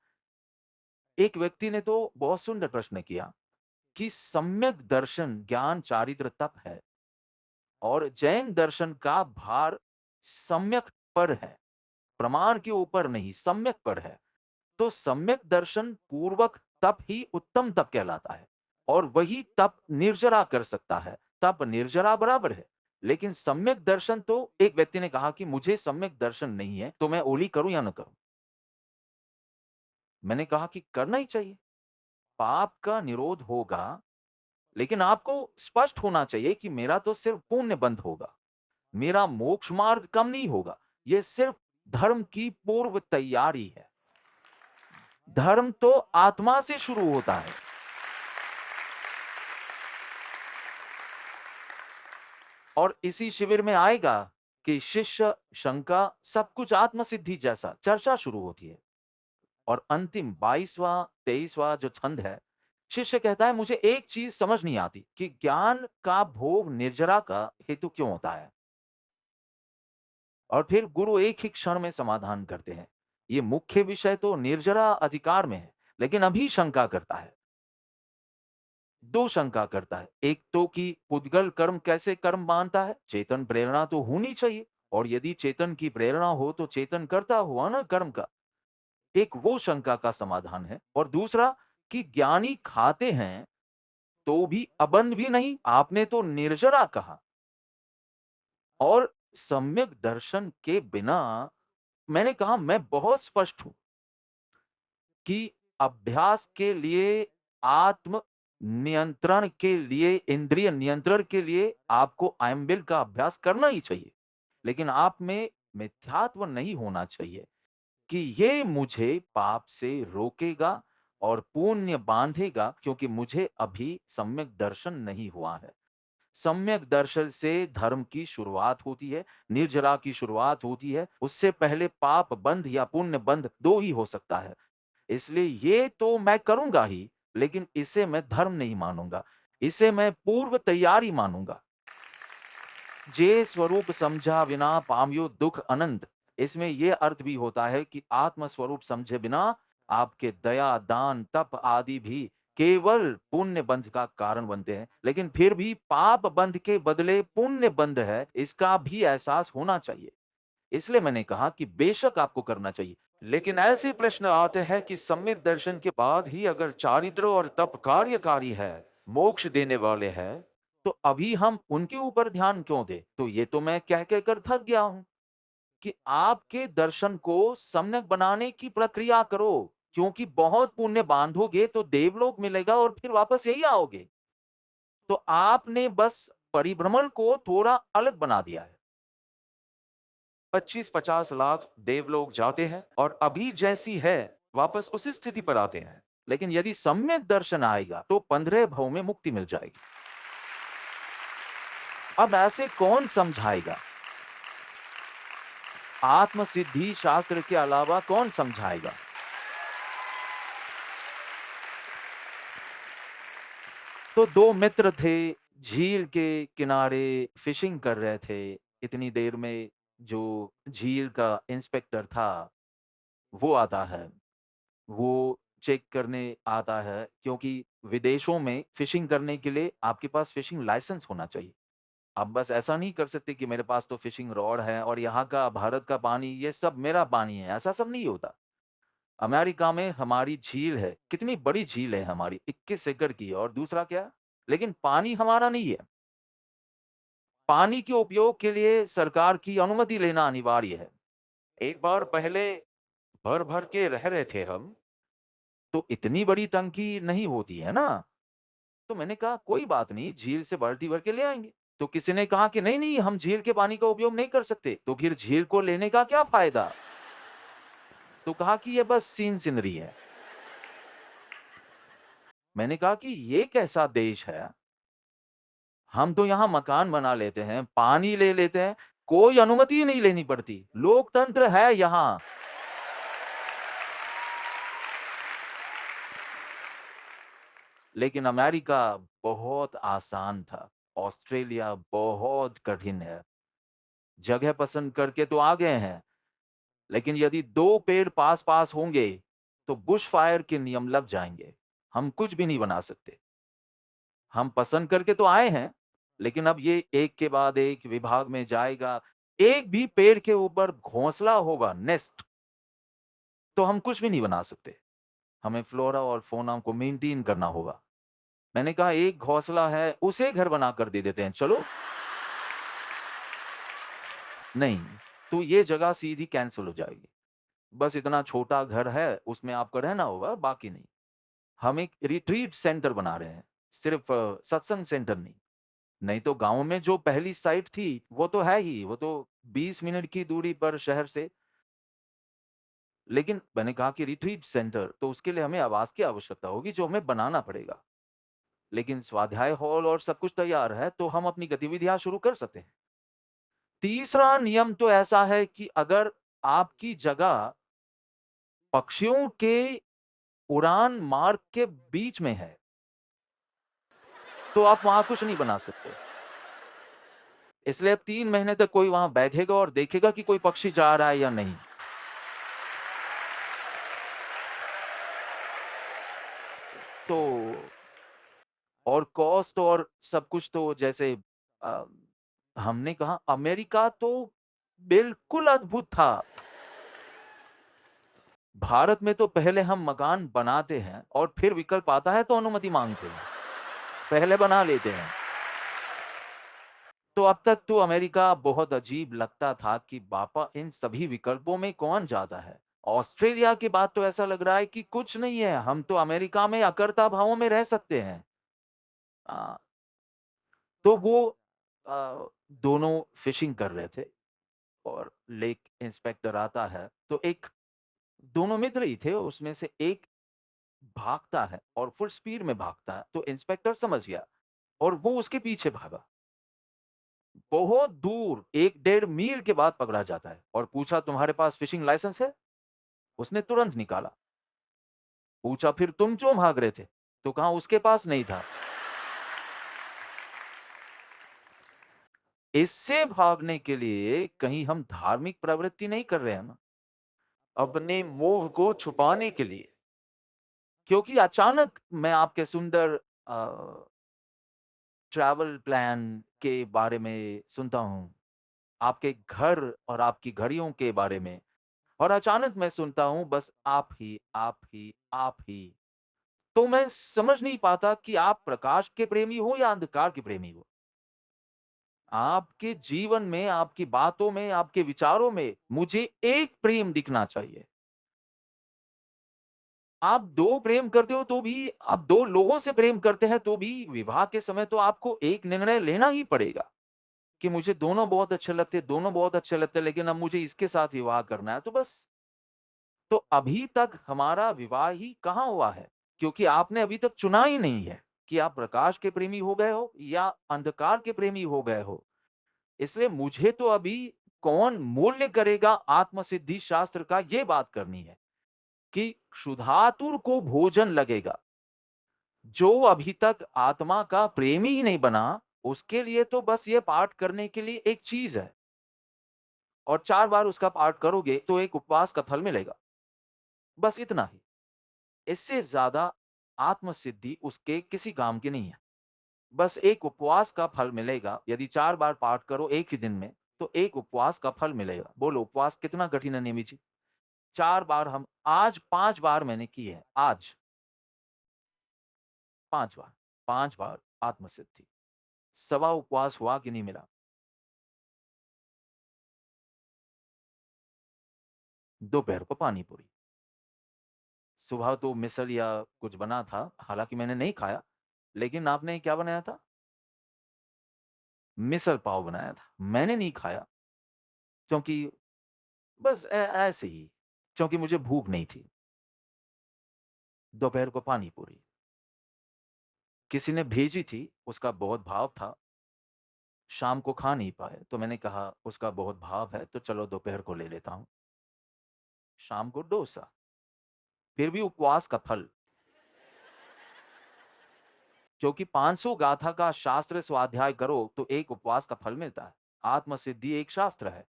एक व्यक्ति ने तो बहुत सुंदर प्रश्न किया कि सम्यक दर्शन ज्ञान चारित्र तप है और जैन दर्शन का भार सम्यक पर है, प्रमाण के ऊपर नहीं, सम्यक पर है। तो सम्यक दर्शन पूर्वक तप ही उत्तम तप कहलाता है और वही तप निर्जरा कर सकता है। तप निर्जरा बराबर है, लेकिन सम्यक दर्शन तो एक व्यक्ति ने कहा कि मुझे सम्यक दर्शन नहीं है, तो मैं ओली करूं या ना करूं? मैंने कहा कि करना ही चाहिए। पाप का निरोध होगा, लेकिन आपको स्पष्ट होना चाहिए कि मेरा तो सिर्फ पुण्य बंध होगा, मेरा मोक्ष मार्ग कम नहीं होगा। ये सिर्फ धर्म की पूर्व तैयारी है। धर्म तो आत्मा से शुरू होता है। और इसी शिविर में आएगा कि शिष्य, शंका, सब कुछ आत्मसिद्धि जैसा चर्चा शुरू होती है। और अंतिम 22वां 23वां जो छंद है, शिष्य कहता है मुझे एक चीज समझ नहीं आती कि ज्ञान का भोग निर्जरा का हेतु क्यों होता है। और फिर गुरु एक ही क्षण में समाधान करते हैं। ये मुख्य विषय तो निर्जरा अधिकार में है, लेकिन अभी शंका करता है। दो शंका करता है, एक तो कि पुद्गल कर्म कैसे कर्म मानता है, चेतन प्रेरणा तो होनी चाहिए, और यदि चेतन की प्रेरणा हो तो चेतन करता हुआ ना कर्म का। एक वो शंका का समाधान है। और दूसरा कि ज्ञानी खाते हैं तो भी अबंध भी नहीं, आपने तो निर्जरा कहा। और सम्यक दर्शन के बिना, मैंने कहा मैं बहुत स्पष्ट हूं कि अभ्यास के लिए, आत्म नियंत्रण के लिए, इंद्रिय नियंत्रण के लिए आपको आयम्बिल का अभ्यास करना ही चाहिए। लेकिन आप में मिथ्यात्व नहीं होना चाहिए कि ये मुझे पाप से रोकेगा और पुण्य बांधेगा, क्योंकि मुझे अभी सम्यक दर्शन नहीं हुआ है। सम्यक दर्शन से धर्म की शुरुआत होती है, निर्जरा की शुरुआत होती है। उससे पहले पाप बंध या पुण्य बंध दो ही हो सकता है। इसलिए ये तो मैं करूंगा ही, लेकिन इसे मैं धर्म नहीं मानूंगा, इसे मैं पूर्व तैयारी मानूंगा। जे स्वरूप समझा बिना पाम्यो दुख अनंत। इसमें यह अर्थ भी होता है कि आत्म स्वरूप समझे बिना आपके दया, दान, तप आदि भी केवल पुण्य बंध का कारण बनते हैं, लेकिन फिर भी पाप बंध के बदले पुण्य बंध है, इसका भी एहसास होना चाहिए। इसलिए मैंने कहा कि बेशक आपको करना चाहिए। लेकिन ऐसे प्रश्न आते हैं कि सम्यक दर्शन के बाद ही अगर चारित्र और तप कार्यकारी है, मोक्ष देने वाले हैं, तो अभी हम उनके ऊपर ध्यान क्यों दें? तो ये तो मैं कह कर थक गया हूं कि आपके दर्शन को सम्यक बनाने की प्रक्रिया करो, क्योंकि बहुत पुण्य बांधोगे तो देवलोक मिलेगा और फिर वापस यही आओगे। तो आपने बस परिभ्रमण को थोड़ा अलग बना दिया है। 25-50 लाख देवलोक जाते हैं और अभी जैसी है वापस उसी स्थिति पर आते हैं। लेकिन यदि सम्यक दर्शन आएगा तो 15 भव में मुक्ति मिल जाएगी। अब ऐसे कौन समझाएगा? आत्म सिद्धि शास्त्र के अलावा कौन समझाएगा? तो दो मित्र थे, झील के किनारे फिशिंग कर रहे थे। इतनी देर में जो झील का इंस्पेक्टर था वो आता है। वो चेक करने आता है, क्योंकि विदेशों में फिशिंग करने के लिए आपके पास फिशिंग लाइसेंस होना चाहिए। आप बस ऐसा नहीं कर सकते कि मेरे पास तो फिशिंग रॉड है और यहाँ का भारत का पानी ये सब मेरा पानी है, ऐसा सब नहीं होता। अमेरिका में हमारी झील है, कितनी बड़ी झील है हमारी, 21 एकड़ की, और दूसरा क्या? लेकिन पानी हमारा नहीं है। पानी के उपयोग के लिए सरकार की अनुमति लेना अनिवार्य है। एक बार पहले भर-भर के रह रहे थे हम, तो इतनी बड़ी टंकी नहीं होती है ना? तो मैंने कहा कोई बात नहीं, झील से बाल्टी भर के ले आएँगे। तो किसी ने कहा कि नहीं, हम झील के पानी का उपयोग नहीं कर सकते। तो फिर झील को लेने का क्या फ़ायदा? तो कहा कि ये बस सीन सिनरी है। मैंने कहा कि ये कैसा देश है? हम तो यहाँ मकान बना लेते हैं, पानी ले लेते हैं, कोई अनुमति ही नहीं लेनी पड़ती। लोकतंत्र है यहाँ। लेकिन अमेरिका बहुत आसान था, ऑस्ट्रेलिया बहुत कठिन है। जगह पसंद करके तो आ गए हैं, लेकिन यदि 2 पेड़ पास-पास होंगे, तो बुश फायर के नियम लग जाएँगे। हम कुछ भी नहीं बना सकते। हम पसंद करके तो आए हैं, लेकिन अब ये एक के बाद एक विभाग में जाएगा। एक भी पेड़ के ऊपर घोंसला होगा, नेस्ट, तो हम कुछ भी नहीं बना सकते। हमें फ्लोरा और फौना को मेंटेन करना होगा। मैंने कहा एक घोंसला है, उसे घर बनाकर दे देते हैं, चलो? नहीं, तो ये जगह सीधी कैंसल हो जाएगी। बस इतना छोटा घर है, उसमें आपको रहना होगा, बाकी नहीं। हम एक रिट्रीट सेंटर बना रहे हैं, सिर्फ सत्संग सेंटर नहीं। नहीं तो गाँव में जो पहली साइट थी, वो तो है ही, वो तो 20 मिनट की दूरी पर शहर से। लेकिन मैंने कहा कि रिट्रीट सेंटर, तो उसके लिए हमें आवास की आवश्यकता होगी जो हमें बनाना पड़ेगा। लेकिन स्वाध्याय हॉल और सब कुछ तैयार है तो हम अपनी गतिविधियां शुरू कर सकते हैं। तीसरा नियम तो ऐसा है कि अगर आपकी जगह पक्षियों के उड़ान मार्ग के बीच में है, तो आप वहां कुछ नहीं बना सकते। इसलिए अब 3 महीने तक कोई वहां बैठेगा और देखेगा कि कोई पक्षी जा रहा है या नहीं। तो और कॉस्ट और सब कुछ तो जैसे अ, हमने कहा अमेरिका तो बिल्कुल अद्भुत था। भारत में तो पहले हम मकान बनाते हैं और फिर विकल्प आता है तो अनुमति मांगते हैं। पहले बना लेते हैं। तो अब तक तो अमेरिका बहुत अजीब लगता था कि बापा इन सभी विकल्पों में कौन जाता है। ऑस्ट्रेलिया की बात तो ऐसा लग रहा है कि कुछ नहीं है, हम तो अमेरिका में अकर्ता भावों में रह सकते हैं। आ, तो वो दोनों फिशिंग कर रहे थे और लेक इंस्पेक्टर आता है तो एक दोनों मित्र ही थे, उसमें से एक भागता है और फुल स्पीड में भागता है तो इंस्पेक्टर समझ गया और वो उसके पीछे भागा। बहुत दूर 1 डेढ़ मील के बाद पकड़ा जाता है और पूछा तुम्हारे पास फिशिंग लाइसेंस है? उसने तुरंत निकाला। पूछा फिर तुम क्यों भाग रहे थे? तो कहा उसके पास नहीं था। इससे भागने के लिए कहीं हम धार्मिक प्रवृत्ति नहीं कर रहे हैं ना, अपने मोह को छुपाने के लिए। क्योंकि अचानक मैं आपके सुंदर ट्रैवल प्लान के बारे में सुनता हूँ, आपके घर और आपकी घड़ियों के बारे में, और अचानक मैं सुनता हूँ बस आप ही, आप ही, आप ही। तो मैं समझ नहीं पाता कि आप प्रकाश के प्रेमी हो या अंधकार के प्रेमी हो। आपके जीवन में, आपकी बातों में, आपके विचारों में मुझे एक प्रेम दिखना चाहिए। आप 2 प्रेम करते हो तो भी, आप 2 लोगों से प्रेम करते हैं तो भी विवाह के समय तो आपको एक निर्णय लेना ही पड़ेगा कि मुझे दोनों बहुत अच्छे लगते हैं, दोनों बहुत अच्छे लगते हैं, लेकिन अब मुझे इसके साथ विवाह करना है तो बस। तो अभी तक हमारा विवाह ही कहाँ हुआ है? क्योंकि आपने अभी तक चुना ही नहीं है कि आप प्रकाश के प्रेमी हो गए हो या अंधकार के प्रेमी हो गए हो। इसलिए मुझे तो अभी कौन मूल्य करेगा आत्मसिद्धि शास्त्र का, ये बात करनी है कि क्षुधातुर को भोजन लगेगा। जो अभी तक आत्मा का प्रेमी ही नहीं बना, उसके लिए तो बस ये पाठ करने के लिए एक चीज है, और 4 बार उसका पाठ करोगे तो एक उपवास का फल मिलेगा। बस इतना ही। इससे ज्यादा आत्मसिद्धि उसके किसी काम की नहीं है। बस एक उपवास का फल मिलेगा। यदि 4 बार पाठ करो एक ही दिन में, तो एक उपवास का फल मिलेगा। बोलो उपवास कितना कठिन है निमी जी? 4 बार हम आज 5 बार मैंने की है। आज 5 बार, 5 बार आत्मसिद्धि। सवा उपवास हुआ कि नहीं मिला? दोपहर को पानी पूरी। सुबह तो मिसल या कुछ बना था, हालाँकि मैंने नहीं खाया। लेकिन आपने क्या बनाया था? मिसल पाव बनाया था। मैंने नहीं खाया क्योंकि बस ऐसे ही, क्योंकि मुझे भूख नहीं थी। दोपहर को पानी पूरी। किसी ने भेजी थी, उसका बहुत भाव था। शाम को खा नहीं पाए, तो मैंने कहा उसका बहुत भाव है, तो चलो दोपहर को ले लेता हूँ। शाम को डोसा, फिर भी उपवास का फल। क्योंकि 500 गाथा का शास्त्र स्वाध्याय करो तो एक उपवास का फल मिलता है। आत्मसिद्धि एक शास्त्र है।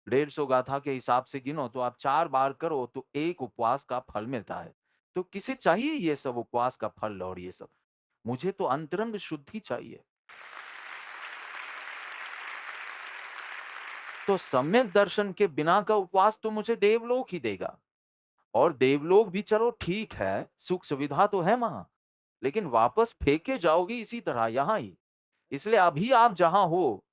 150 गाथा के हिसाब से गिनो तो आप 4 बार करो तो एक उपवास का फल मिलता है। तो किसे चाहिए ये सब उपवास का फल और ये सब? मुझे तो अंतरंग शुद्धि चाहिए। तो सम्यक दर्शन के बिना का उपवास तो मुझे देवलोक ही देगा। और देवलोक भी चलो ठीक है, सुख सुविधा तो है वहां, लेकिन वापस फेंके जाओगे इसी तरह यहाँ ही। इसलिए अभी आप जहां हो,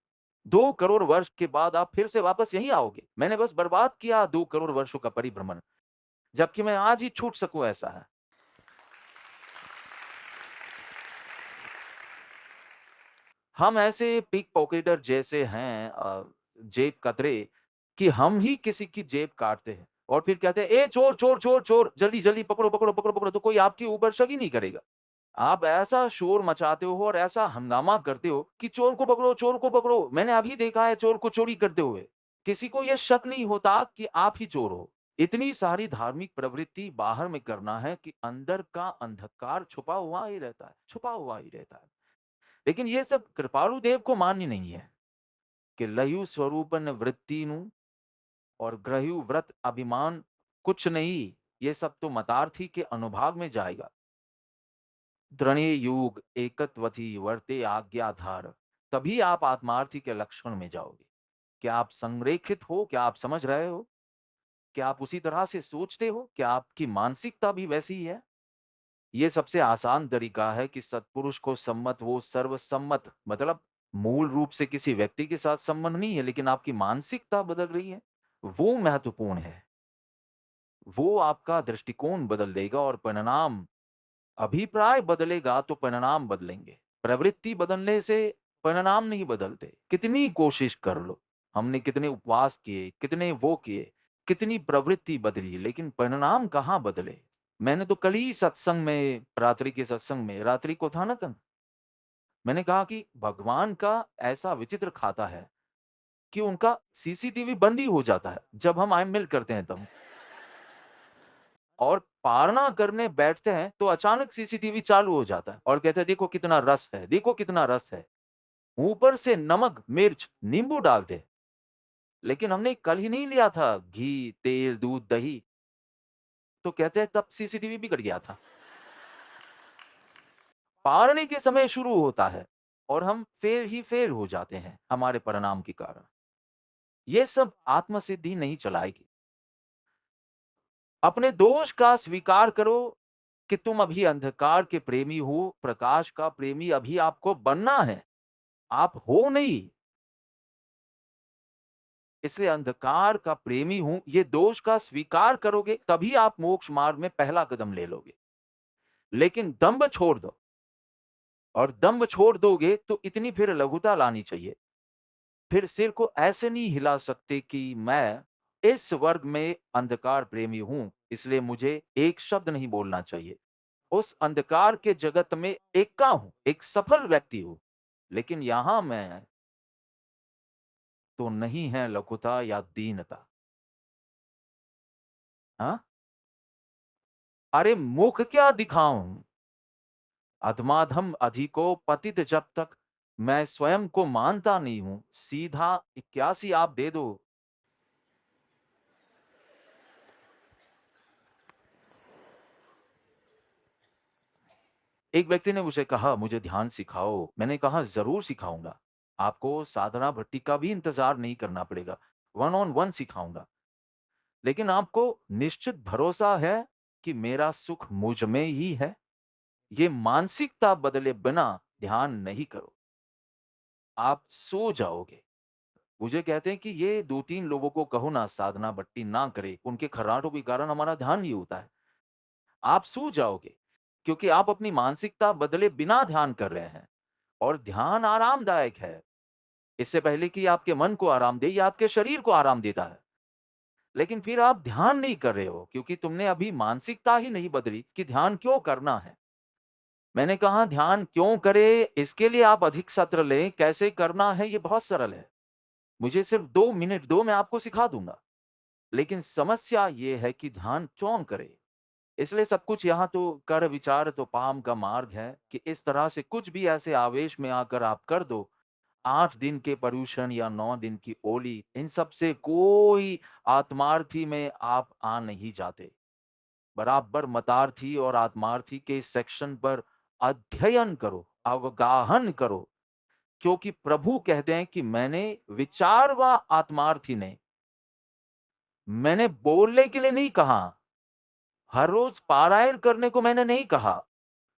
2 करोड़ वर्ष के बाद आप फिर से वापस यहीं आओगे। मैंने बस बर्बाद किया 2 करोड़ वर्षों का परिभ्रमण, जबकि मैं आज ही छूट सकूं, ऐसा है। हम ऐसे पिक पॉकेटर जैसे हैं, जेब कतरे कि हम ही किसी की जेब काटते हैं और फिर कहते हैं, ए चोर, चोर, चोर, चोर, जल्दी, जल्दी पकड़ो, पकड़ो, पकड़ो, पकड़ो, तो कोई आपके ऊपर शक ही नहीं करेगा। आप ऐसा शोर मचाते हो और ऐसा हंगामा करते हो कि चोर को पकड़ो, चोर को पकड़ो। मैंने अभी देखा है चोर को चोरी करते हुए। किसी को ये शक नहीं होता कि आप ही चोर हो। इतनी सारी धार्मिक प्रवृत्ति बाहर में करना है कि अंदर का अंधकार छुपा हुआ ही रहता है, छुपा हुआ ही रहता है। लेकिन ये सब कृपालु देव को मान्य नहीं है कि लयु स्वरूपन वृत्तिनु और ग्रह्यु व्रत अभिमान कुछ नहीं, ये सब तो मतार्थी के अनुभाग में जाएगा। दृढ़े योग एकत्वथी वर्ते आज्ञाधार, तभी आप आत्मार्थी के लक्षण में जाओगे। क्या आप संरेखित हो? क्या आप समझ रहे हो? क्या आप उसी तरह से सोचते हो? क्या आपकी मानसिकता भी वैसी ही है? ये सबसे आसान तरीका है कि सत्पुरुष को सम्मत वो सर्वसम्मत, मतलब मूल रूप से किसी व्यक्ति के साथ संबंध नहीं है, लेकिन आपकी मानसिकता बदल रही है, वो महत्वपूर्ण है। वो आपका दृष्टिकोण बदल देगा और परिणाम, अभिप्राय बदलेगा तो परिणाम बदलेंगे। प्रवृत्ति बदलने से परिणाम नहीं बदलते। कितनी कोशिश कर लो, हमने कितने उपवास किए, कितने वो किए, कितनी प्रवृत्ति बदली, लेकिन परिणाम कहाँ बदले। मैंने तो कल ही सत्संग में, रात्रि के सत्संग में, रात्रि को था ना कल, मैंने कहा कि भगवान का ऐसा विचित्र खाता है कि उनका सीसीटीवी बंद ही हो जाता है जब हम आय मिल करते हैं तब, और पारणा करने बैठते हैं तो अचानक सीसीटीवी चालू हो जाता है और कहते हैं देखो कितना रस है, देखो कितना रस है। ऊपर से नमक, मिर्च, नींबू डालते हैं। लेकिन हमने कल ही नहीं लिया था घी, तेल, दूध, दही, तो कहते हैं तब सीसीटीवी बिगड़ गया था। पारने के समय शुरू होता है और हम फेल ही फेल हो जाते हैं हमारे परिणाम के कारण। ये सब आत्मसिद्धि नहीं चलाएगी। अपने दोष का स्वीकार करो कि तुम अभी अंधकार के प्रेमी हो, प्रकाश का प्रेमी अभी आपको बनना है, आप हो नहीं। इसलिए अंधकार का प्रेमी हूं, ये दोष का स्वीकार करोगे तभी आप मोक्ष मार्ग में पहला कदम ले लोगे। लेकिन दंभ छोड़ दो, और दंभ छोड़ दोगे तो इतनी फिर लघुता लानी चाहिए। फिर सिर को ऐसे नहीं हिला सकते कि मैं इस वर्ग में अंधकार प्रेमी हूं, इसलिए मुझे एक शब्द नहीं बोलना चाहिए। उस अंधकार के जगत में एका हूं, एक सफल व्यक्ति हूं। लेकिन यहां मैं तो नहीं है लघुता या दीनता। हाँ, अरे मुख क्या दिखाऊं, अधमाधम अधिको पतित, जब तक मैं स्वयं को मानता नहीं हूं, सीधा 81 आप दे दो। एक व्यक्ति ने मुझे कहा मुझे ध्यान सिखाओ। मैंने कहा जरूर सिखाऊंगा। आपको साधना भट्टी का भी इंतजार नहीं करना पड़ेगा, वन ऑन वन सिखाऊंगा। लेकिन आपको निश्चित भरोसा है कि मेरा सुख मुझ में ही है। ये मानसिकता बदले बिना ध्यान नहीं करो, आप सो जाओगे। मुझे कहते हैं कि ये 2-3 लोगों को कहो ना साधना भट्टी ना करे, उनके खर्राटों के कारण हमारा ध्यान नहीं होता है। आप सो जाओगे, क्योंकि आप अपनी मानसिकता बदले बिना ध्यान कर रहे हैं। और ध्यान आरामदायक है। इससे पहले कि आपके मन को आराम दे, या आपके शरीर को आराम देता है। लेकिन फिर आप ध्यान नहीं कर रहे हो, क्योंकि तुमने अभी मानसिकता ही नहीं बदली कि ध्यान क्यों करना है। मैंने कहा ध्यान क्यों करे, इसके लिए आप अधिक सत्र लें। कैसे करना है ये बहुत सरल है। मुझे सिर्फ 2 मिनट दो, मैं आपको सिखा दूंगा। लेकिन समस्या ये है कि ध्यान क्यों करे। इसलिए सब कुछ यहाँ तो कर विचार तो पाम का मार्ग है कि इस तरह से कुछ भी ऐसे आवेश में आकर आप कर दो। 8 दिन के पर्यूषण या 9 दिन की ओली, इन सब से कोई आत्मार्थी में आप आ नहीं जाते। बराबर मतार्थी और आत्मार्थी के इस सेक्शन पर अध्ययन करो, अवगाहन करो। क्योंकि प्रभु कहते हैं कि मैंने विचार व आत्मार्थी ने, मैंने बोलने के लिए नहीं कहा, हर रोज पारायण करने को मैंने नहीं कहा।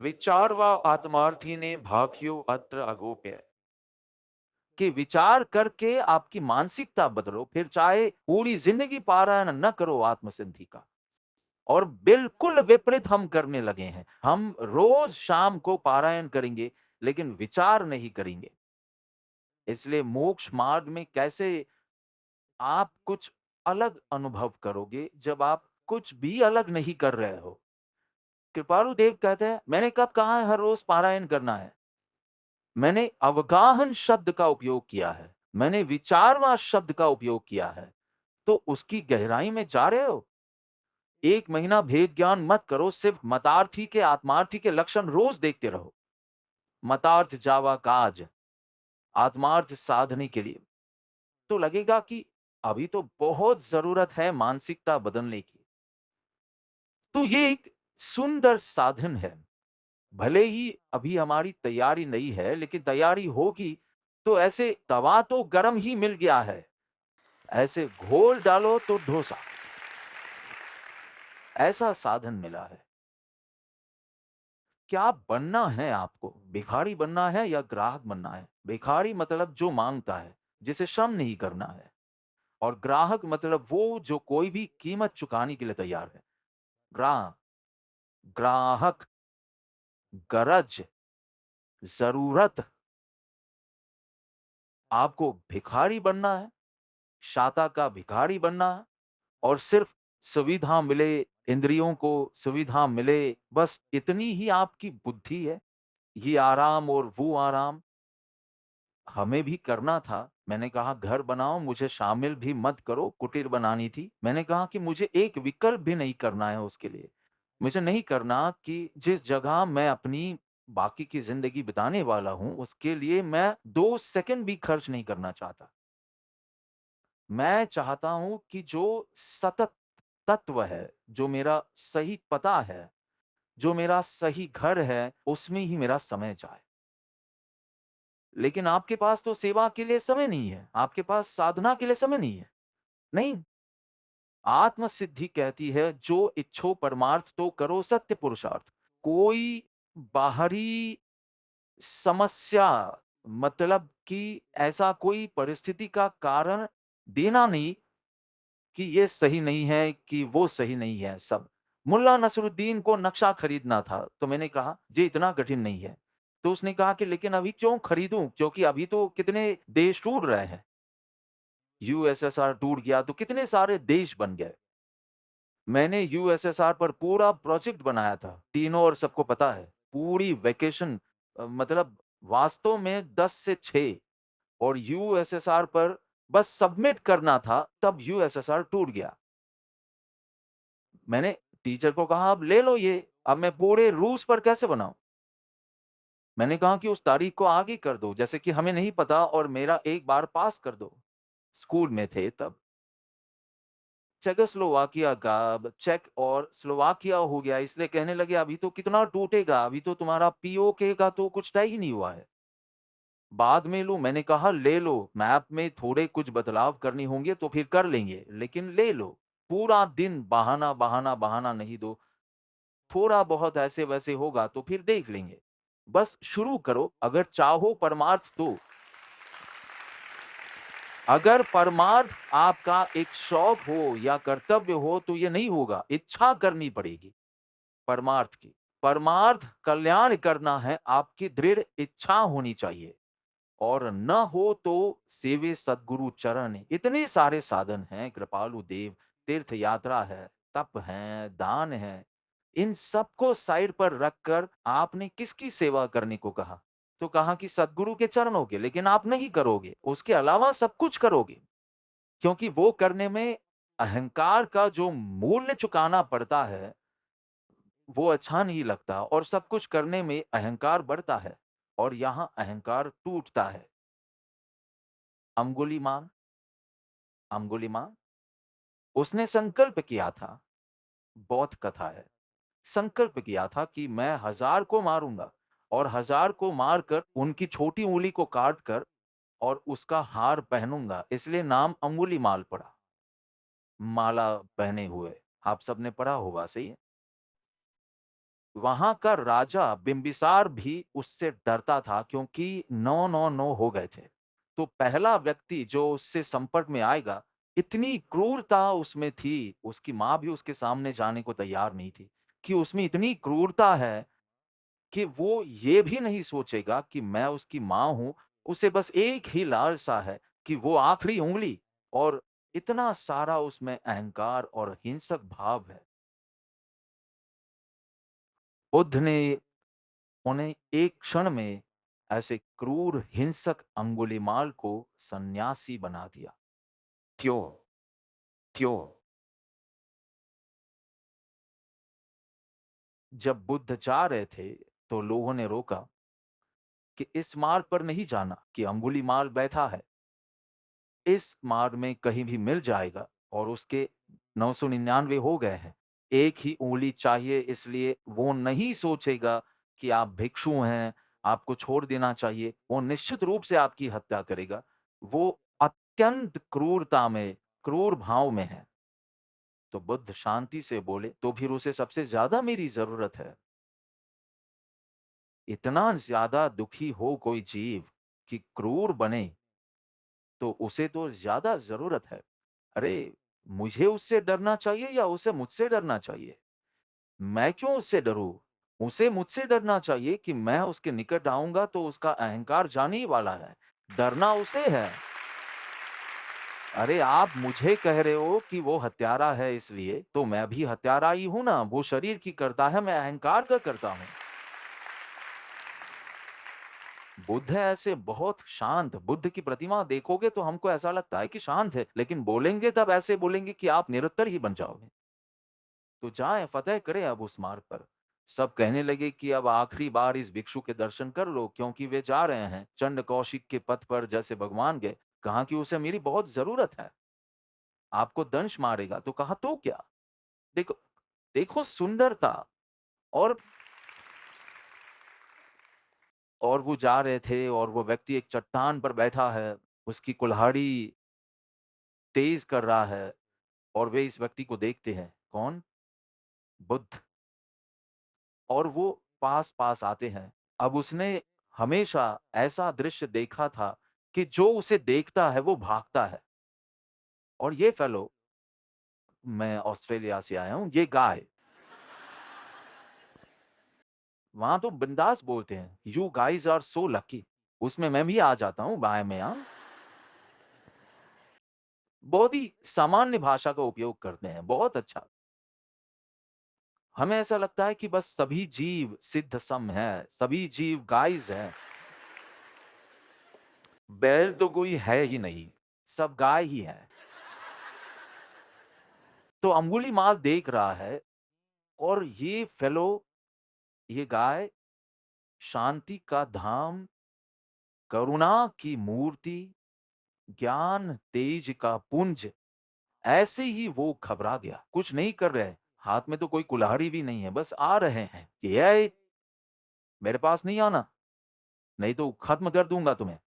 विचार व आत्मार्थी ने भाग्यो अत्र अगोप्य, कि विचार करके आपकी मानसिकता बदलो, फिर चाहे पूरी जिंदगी पारायण न करो आत्मसिद्धि का। और बिल्कुल विपरीत हम करने लगे हैं। हम रोज शाम को पारायण करेंगे, लेकिन विचार नहीं करेंगे। इसलिए मोक्ष मार्ग में कैसे आप कुछ अलग अनुभव करोगे जब आप कुछ भी अलग नहीं कर रहे हो। कृपालु देव कहते हैं, मैंने कब कहा है हर रोज पारायण करना है? मैंने अवगाहन शब्द का उपयोग किया है, मैंने विचारवाद शब्द का उपयोग किया है। तो उसकी गहराई में जा रहे हो? 1 महीना भेद ज्ञान मत करो, सिर्फ मतार्थी के आत्मार्थी के लक्षण रोज देखते रहो। मतार्थ जावा काज, आत्मार्थ साधने के लिए। तो लगेगा कि अभी तो बहुत ज़रूरत है मानसिकता बदलने की। तो ये एक सुंदर साधन है। भले ही अभी हमारी तैयारी नहीं है, लेकिन तैयारी होगी तो ऐसे तवा तो गरम ही मिल गया है, ऐसे घोल डालो तो डोसा, ऐसा साधन मिला है। क्या बनना है आपको? भिखारी बनना है या ग्राहक बनना है? भिखारी मतलब जो माँगता है, जिसे श्रम नहीं करना है, और ग्राहक मतलब वो जो कोई भी कीमत चुकाने के लिए तैयार है। ग्रा ग्राहक, गरज, ज़रूरत। आपको भिखारी बनना है, शाता का भिखारी बनना है और सिर्फ़ सुविधा मिले, इंद्रियों को सुविधा मिले, बस इतनी ही आपकी बुद्धि है। ये आराम और वो आराम हमें भी करना था। मैंने कहा घर बनाओ, मुझे शामिल भी मत करो, कुटीर बनानी थी। मैंने कहा कि मुझे एक विकल्प भी नहीं करना है उसके लिए। मुझे नहीं करना कि जिस जगह मैं अपनी बाकी की ज़िंदगी बिताने वाला हूँ, उसके लिए मैं 2 सेकंड भी खर्च नहीं करना चाहता। मैं चाहता हूँ कि जो सतत तत्व है, जो मेरा सही पता है, जो मेरा सही घर है, उसमें ही मेरा समय जाए। लेकिन आपके पास तो सेवा के लिए समय नहीं है, आपके पास साधना के लिए समय नहीं है। नहीं, आत्म सिद्धि कहती है जो इच्छो परमार्थ तो करो सत्य पुरुषार्थ। कोई बाहरी समस्या मतलब कि ऐसा कोई परिस्थिति का कारण देना नहीं कि ये सही नहीं है, कि वो सही नहीं है सब। मुल्ला नसरुद्दीन को नक्शा खरीदना था, तो मैंने कहा, "ये इतना कठिन नहीं है।" तो उसने कहा कि लेकिन अभी क्यों खरीदूँ? क्योंकि अभी तो कितने देश टूट रहे हैं। यूएसएसआर टूट गया तो कितने सारे देश बन गए। मैंने यूएसएसआर पर पूरा प्रोजेक्ट बनाया था, तीनों और सबको पता है। पूरी वैकेशन मतलब वास्तव में 10 से 6 और यूएसएसआर पर बस सबमिट करना था, तब यूएसएसआर टूट गया। मैंने टीचर को कहा, "अब ले लो ये, अब मैं पूरे रूस पर कैसे बनाऊँ?" मैंने कहा कि उस तारीख को आगे कर दो, जैसे कि हमें नहीं पता और मेरा एक बार पास कर दो। स्कूल में थे तब। चेकोस्लोवाकिया का अब चेक और स्लोवाकिया हो गया, इसलिए कहने लगे अभी तो कितना टूटेगा, अभी तो तुम्हारा पीओके का तो कुछ तय ही नहीं हुआ है। बाद में लूँ, मैंने कहा ले लो, मैप में थोड़े कुछ बदलाव करने होंगे तो फिर कर लेंगे, लेकिन ले लो। पूरा दिन बहाना, बहाना, बहाना नहीं दो। थोड़ा बहुत ऐसे-वैसे होगा तो फिर देख लेंगे। बस शुरू करो, अगर चाहो परमार्थ तो। अगर परमार्थ आपका एक शौक हो या कर्तव्य हो तो ये नहीं होगा, इच्छा करनी पड़ेगी परमार्थ की। परमार्थ कल्याण करना है, आपकी दृढ़ इच्छा होनी चाहिए और न हो तो सेवे सद्गुरु चरण। इतने सारे साधन हैं, कृपालु देव, तीर्थ यात्रा है, तप है, दान है। इन सबको साइड पर रखकर आपने किसकी सेवा करने को कहा? तो कहा कि सद्गुरु के चरणों के, लेकिन आप नहीं करोगे, उसके अलावा सब कुछ करोगे। क्योंकि वो करने में अहंकार का जो मूल्य चुकाना पड़ता है, वो अच्छा नहीं लगता और सब कुछ करने में अहंकार बढ़ता है और यहाँ अहंकार टूटता है। अंगुलीमाल अंगुलीमाल उसने संकल्प किया था, बौद्ध कथा है। संकल्प किया था कि मैं 1000 को मारूँगा और 1000 को मारकर उनकी छोटी उँगली को काट कर और उसका हार पहनूँगा, इसलिए नाम अंगुलीमाल पड़ा, माला पहने हुए। आप सबने पढ़ा होगा, सही है? वहाँ का राजा बिंबिसार भी उससे डरता था क्योंकि 999 हो गए थे। तो पहला व्यक्ति जो उससे संपर्क में आएगा, इतनी क्रूरता उसमें थी, उसकी माँ भी उसके सामने जाने को तैयार नहीं थी, कि उसमें इतनी क्रूरता है कि वो ये भी नहीं सोचेगा कि मैं उसकी माँ हूँ, उसे बस एक ही लालसा है कि वो आखिरी उँगली और इतना सारा उसमें अहंकार और हिंसक भाव है। बुद्ध ने उन्हें एक क्षण में ऐसे क्रूर हिंसक अंगुलिमाल को सन्यासी बना दिया। क्यों? क्यों? जब बुद्ध जा रहे थे तो लोगों ने रोका कि इस मार्ग पर नहीं जाना, कि अंगुलीमाल बैठा है। इस मार्ग में कहीं भी मिल जाएगा और उसके 999 हो गए हैं। एक ही उँगली चाहिए, इसलिए वो नहीं सोचेगा कि आप भिक्षु हैं, आपको छोड़ देना चाहिए। वो निश्चित रूप से आपकी हत्या करेगा। वो अत्यंत क्रूरता में, क्रूर भाव में है। तो बुद्ध शांति से बोले, तो फिर उसे सबसे ज़्यादा मेरी ज़रूरत है। इतना ज़्यादा दुखी हो कोई जीव कि क्रूर बने, तो उसे तो ज़्यादा ज़रूरत है। अरे! मुझे उससे डरना चाहिए या उसे मुझसे डरना चाहिए? मैं क्यों उससे डरूँ? उसे मुझसे डरना चाहिए कि मैं उसके निकट आऊँगा तो उसका अहंकार जाने ही वाला है। डरना उसे है। अरे! आप मुझे कह रहे हो कि वो हत्यारा है इसलिए, तो मैं भी हत्यारा ही हूँ ना। वो शरीर की करता है, मैं अहंकार का करता हूँ। बुद्ध है ऐसे बहुत शांत। बुद्ध की प्रतिमा देखोगे तो हमको ऐसा लगता है कि शांत है, लेकिन बोलेंगे तब ऐसे बोलेंगे कि आप निरुत्तर ही बन जाओगे। तो जाएँ, फ़तेह करें अब उस मार्ग पर। सब कहने लगे कि अब आखिरी बार इस भिक्षु के दर्शन कर लो, क्योंकि वे जा रहे हैं चंड कौशिक के पथ पर जैसे भगवान गए। कहा कि उसे मेरी बहुत ज़रूरत है, आपको दंश मारेगा। तो कहा तो क्या? देखो, देखो सुंदरता। और और वो जा रहे थे और वो व्यक्ति एक चट्टान पर बैठा है, उसकी कुल्हाड़ी तेज़ कर रहा है और वे इस व्यक्ति को देखते हैं। कौन? बुद्ध। और वो पास-पास आते हैं। अब उसने हमेशा ऐसा दृश्य देखा था कि जो उसे देखता है वो भागता है। और ये फेलो, मैं ऑस्ट्रेलिया से आया हूँ, ये गाय, वहाँ तो बिंदास बोलते हैं, "you guys are so lucky." उसमें मैं भी आ जाता हूँ बाय में, हाँ। बहुत ही सामान्य भाषा का उपयोग करते हैं, बहुत अच्छा। हमें ऐसा लगता है कि बस सभी जीव सिद्ध सम हैं, सभी जीव गाइज़ हैं। बैल तो कोई है ही नहीं, सब गाय ही हैं। तो अंगुलीमाल देख रहा है और ये फेलो, ये गाय शांति का धाम, करुणा की मूर्ति, ज्ञान तेज का पुंज, ऐसे ही वो घबरा गया। कुछ नहीं कर रहे, हाथ में तो कोई कुल्हाड़ी भी नहीं है, बस आ रहे हैं कि "ए, मेरे पास नहीं आना, नहीं तो खत्म कर दूंगा तुम्हें।"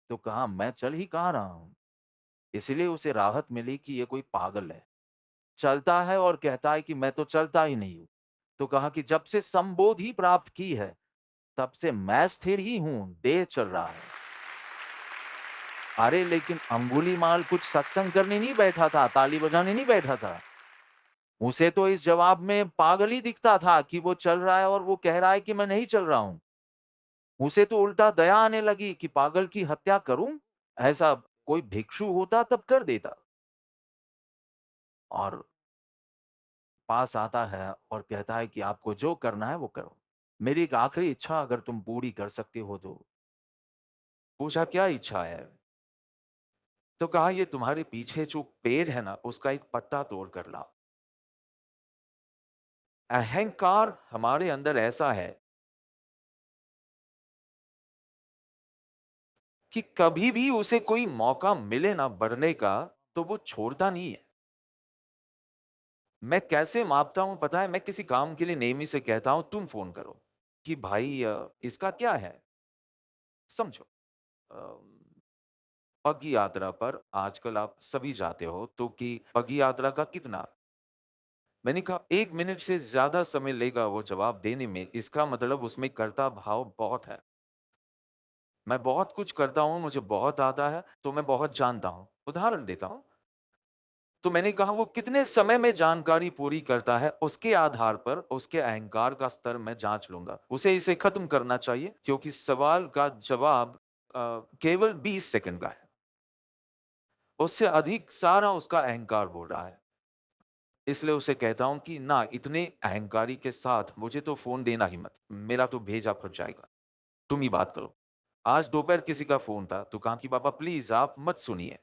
तो कहा, मैं चल ही कहाँ रहा हूँ। इसलिए उसे राहत मिली कि ये कोई पागल है, चलता है और कहता है कि मैं तो चलता ही नहीं हूँ। तो कहा कि जब से संबोधि प्राप्त की है, तब से मैं स्थिर ही हूँ, देह चल रहा है। अरे लेकिन अंगुलीमाल कुछ सत्संग करने नहीं बैठा था, ताली बजाने नहीं बैठा था। उसे तो इस जवाब में पागल ही दिखता था कि वो चल रहा है और वो कह रहा है कि मैं नहीं चल रहा हूँ। उसे तो उल्टा दया आने लगी कि पागल की हत्या करूँ? ऐसा कोई भिक्षु होता तब कर देता। और पास आता है और कहता है कि आपको जो करना है वो करो। मेरी एक आखिरी इच्छा अगर तुम पूरी कर सकते हो तो। पूछा, क्या इच्छा है? तो कहा, ये तुम्हारे पीछे जो पेड़ है ना, उसका एक पत्ता तोड़ कर लाओ। अहंकार हमारे अंदर ऐसा है कि कभी भी उसे कोई मौका मिले ना बढ़ने का, तो वो छोड़ता नहीं है। मैं कैसे मापता हूँ पता है? मैं किसी काम के लिए नेमी से कहता हूँ तुम फ़ोन करो, कि भाई इसका क्या है? समझो। पग यात्रा पर आजकल आप सभी जाते हो, तो कि पग यात्रा का कितना? मैंने कहा 1 मिनट से ज़्यादा समय लेगा वो जवाब देने में, इसका मतलब उसमें कर्ता भाव बहुत है। मैं बहुत कुछ करता हूँ, मुझे बहुत आता है, तो मैं बहुत जानता हूँ। उदाहरण देता हूँ, तो मैंने कहा वो कितने समय में जानकारी पूरी करता है, उसके आधार पर उसके अहंकार का स्तर मैं जाँच लूँगा। उसे इसे खत्म करना चाहिए, क्योंकि सवाल का जवाब केवल 20 सेकंड का है। उससे अधिक सारा उसका अहंकार बोल रहा है। इसलिए उसे कहता हूँ कि ना, इतने अहंकारी के साथ मुझे तो फ़ोन देना ही मत। मेरा तो भेजा फट जाएगा। तुम ही बात करो। आज दोपहर किसी का फ़ोन था, तो कहा कि पापा प्लीज़ आप मत सुनिए।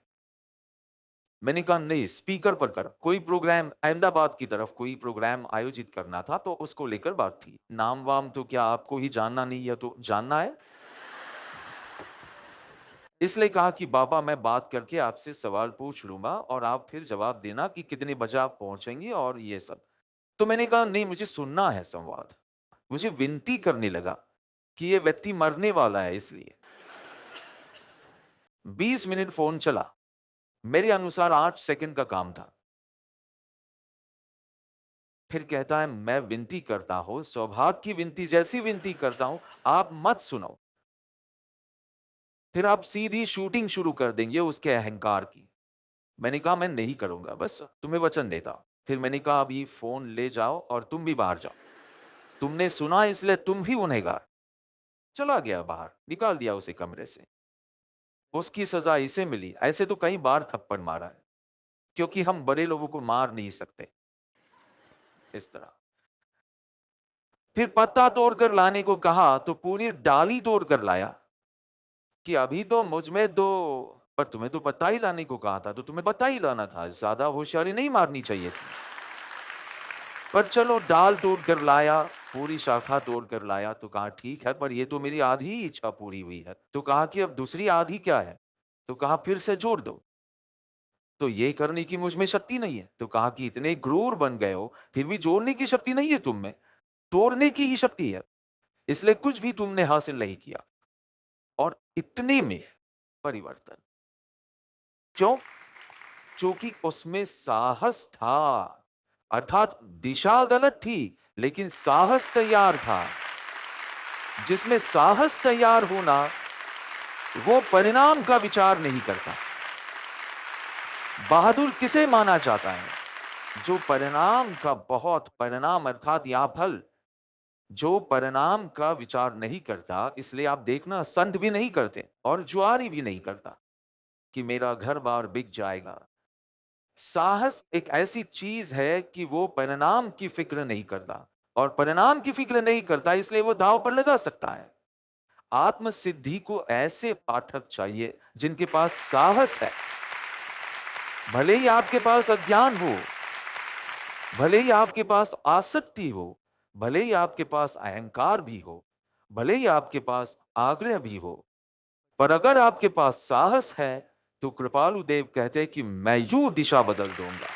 मैंने कहा नहीं, स्पीकर पर कर। कोई प्रोग्राम अहमदाबाद की तरफ कोई प्रोग्राम आयोजित करना था, तो उसको लेकर बात थी। नाम-वाम तो क्या आपको ही जानना नहीं है, तो जानना है? इसलिए कहा कि पापा मैं बात करके आपसे सवाल पूछ लूँगा और आप फिर जवाब देना कि कितने बजे आप पहुँचेंगे और ये सब। तो मैंने कहा नहीं, मुझे सुनना है संवाद। मुझे विनती करने लगा कि ये व्यक्ति मरने वाला है इसलिए। 20 मिनट फ़ोन चला। मेरे अनुसार 8 सेकंड का काम था। फिर कहता है मैं विनती करता हूँ, सौभाग्य की विनती जैसी विनती करता हूँ, आप मत सुनो। फिर आप सीधी शूटिंग शुरू कर देंगे उसके अहंकार की। मैंने कहा मैं नहीं करूँगा, बस तुम्हें वचन देता हूँ। फिर मैंने कहा अब ये फ़ोन ले जाओ और तुम भी बाहर जाओ। तुमने सुना इसलिए तुम भी गुनहगार। चला गया बाहर, निकाल दिया उसे कमरे से। उसकी सज़ा इसे मिली, ऐसे तो कई बार थप्पड़ मारा है, क्योंकि हम बड़े लोगों को मार नहीं सकते, इस तरह। फिर पत्ता तोड़कर लाने को कहा, तो पूरी डाली तोड़कर लाया कि अभी तो मुझ में दो, पर तुम्हें तो पत्ता ही लाने को कहा था, तो तुम्हें पत्ता ही लाना था, ज़्यादा होशियारी नहीं मारनी चाहिए थी। पर चलो डाल तोड़ कर लाया, पूरी शाखा तोड़ कर लाया, तो कहा ठीक है, पर ये तो मेरी आधी ही इच्छा पूरी हुई है। तो कहा कि अब दूसरी आधी क्या है? तो कहा फिर से जोड़ दो। तो ये करने की मुझ में शक्ति नहीं है। तो कहा कि इतने क्रूर बन गए हो, फिर भी जोड़ने की शक्ति नहीं है तुम में, तोड़ने की ही शक्ति है। इसलिए कुछ भी तुमने हासिल नहीं किया। और इतने में परिवर्तन। क्यों? क्योंकि उसमें साहस था। अर्थात दिशा गलत थी, लेकिन साहस तैयार था। जिसमें साहस तैयार होना, वो परिणाम का विचार नहीं करता। बहादुर किसे माना जाता है? जो परिणाम का बहुत परिणाम अर्थात या फल, जो परिणाम का विचार नहीं करता। इसलिए आप देखना संत भी नहीं करते और जुआरी भी नहीं करता कि मेरा घर-बार बिक जाएगा। साहस एक ऐसी चीज है कि वो परिणाम की फ़िक्र नहीं करता और परिणाम की फ़िक्र नहीं करता, इसलिए वो दांव पर लगा सकता है। आत्म-सिद्धि को ऐसे पाठक चाहिए जिनके पास साहस है। भले ही आपके पास अज्ञान हो, भले ही आपके पास आसक्ति हो, भले ही आपके पास अहंकार भी हो, भले ही आपके पास आग्रह भी हो, पर अगर आपके पास साहस है, तो कृपालु देव कहते हैं कि मैं यूं दिशा बदल दूंगा।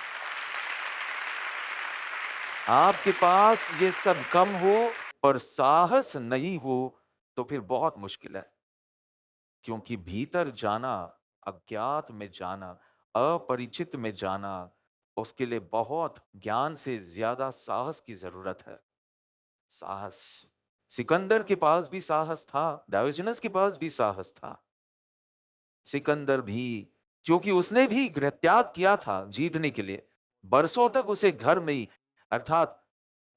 आपके पास ये सब कम हो पर साहस नहीं हो, तो फिर बहुत मुश्किल है। क्योंकि भीतर जाना, अज्ञात में जाना, अपरिचित में जाना, उसके लिए बहुत ज्ञान से ज्यादा साहस की जरूरत है। साहस। सिकंदर के पास भी साहस था, डायोजनस के पास भी साहस था। सिकंदर भी, क्योंकि उसने भी गृह त्याग किया था जीतने के लिए। बरसों तक उसे घर में ही, अर्थात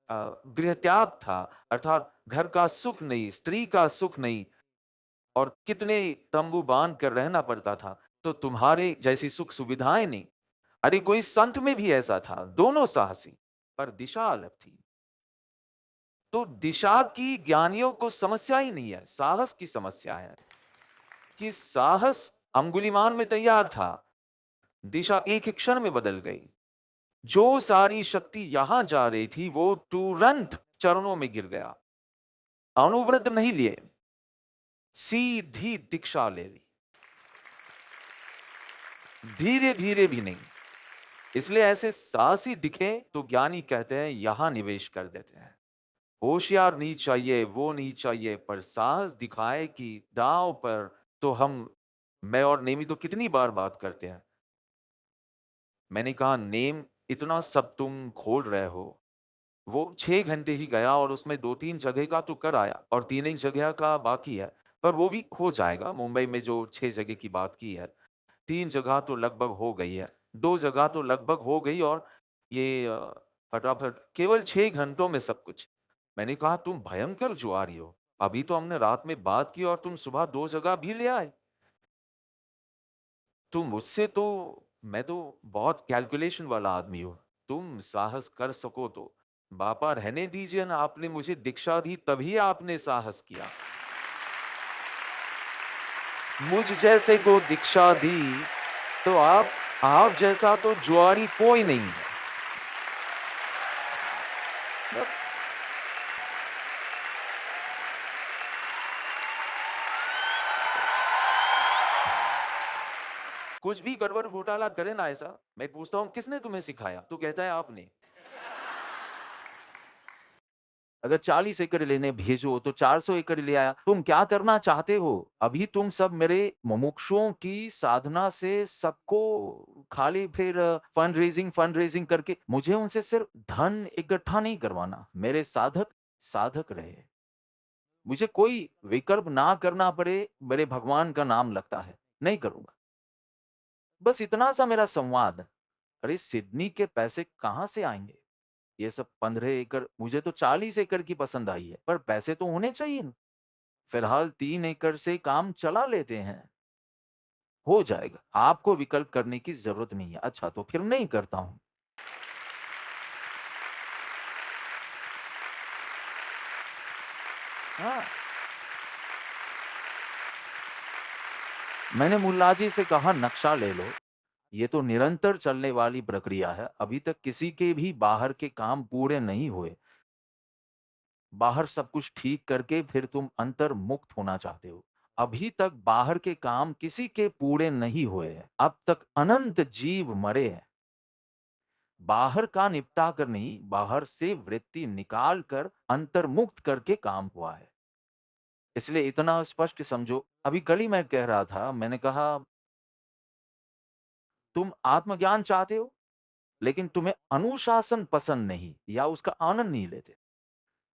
अ, गृह त्याग था, अर्थात घर का सुख नहीं, स्त्री का सुख नहीं, और कितने तंबू बांध कर रहना पड़ता था। तो तुम्हारे जैसी सुख सुविधाएं नहीं। अरे कोई संत में भी ऐसा था, दोनों साहसी, पर दिशा अलग थी। तो दिशा की ज्ञानियों को समस्या ही नहीं है, साहस की समस्या है। कि साहस अंगुलीमाल में तैयार था, दिशा एक ही क्षण में बदल गई। जो सारी शक्ति यहां जा रही थी, वो तुरंत चरणों में गिर गया। अनुव्रत नहीं लिए, सीधी दीक्षा ले ली, धीरे धीरे भी नहीं। इसलिए ऐसे साहसी दिखे तो ज्ञानी कहते हैं यहां निवेश कर देते हैं। होशियार नहीं चाहिए, वो नहीं चाहिए, पर साहस दिखाए कि दांव पर। तो मैं और नेमी तो कितनी बार बात करते हैं। मैंने कहा नेम, इतना सब तुम खोल रहे हो। वो 6 घंटे ही गया और उसमें 2-3 जगह का तो कर आया और 3 एक जगह का बाकी है। पर वो भी हो जाएगा, मुंबई में जो 6 जगह की बात की है। 3 जगह तो लगभग हो गई है, 2 जगह तो लगभग हो गई, और ये फटाफट केवल 6 घंटों में सब कुछ। मैंने कहा तुम भयंकर जुआरी हो। अभी तो हमने रात में बात की और तुम सुबह 2 जगह भी ले आए। मैं तो बहुत कैलकुलेशन वाला आदमी हूँ। तुम साहस कर सको तो। बापा रहने दीजिए ना, आपने मुझे दीक्षा दी तभी आपने साहस किया। मुझ जैसे को दीक्षा दी तो आप जैसा तो जुआरी कोई नहीं है। मतलब कुछ भी गड़बड़ घोटाला करे ना ऐसा, मैं पूछता हूँ किसने तुम्हें सिखाया? तू कहता है आपने। अगर 40 एकड़ लेने भेजो तो 400 एकड़ ले आया। तुम क्या करना चाहते हो? अभी तुम सब मेरे मुमुक्षुओं की साधना से सबको खाली फिर फंड रेजिंग करके मुझे उनसे सिर्फ धन इकट्ठा नहीं करवाना। मेरे साधक साधक रहे। मुझे कोई विकल्प ना करना पड़े, मेरे भगवान का नाम लगता है, नहीं करूँगा। बस इतना सा मेरा संवाद। अरे सिडनी के पैसे कहाँ से आएँगे? ये सब 15 एकड़, मुझे तो 40 एकड़ की पसंद आई है, पर पैसे तो होने चाहिए ना। फिलहाल 3 एकड़ से काम चला लेते हैं, हो जाएगा। आपको विकल्प करने की ज़रूरत नहीं है। अच्छा तो फिर नहीं करता हूँ। हाँ, मैंने मुल्ला जी से कहा नक्शा ले लो। ये तो निरंतर चलने वाली प्रक्रिया है। अभी तक किसी के भी बाहर के काम पूरे नहीं हुए। बाहर सब कुछ ठीक करके फिर तुम अंतर्मुक्त होना चाहते हो। अभी तक बाहर के काम किसी के पूरे नहीं हुए हैं। अब तक अनंत जीव मरे हैं। बाहर का निपटा कर नहीं, बाहर से वृत्ति निकाल कर अंतर्मुक्त करके काम हुआ है। इसलिए इतना स्पष्ट समझो। अभी कल ही मैं कह रहा था, मैंने कहा तुम आत्मज्ञान चाहते हो, लेकिन तुम्हें अनुशासन पसंद नहीं या उसका आनंद नहीं लेते।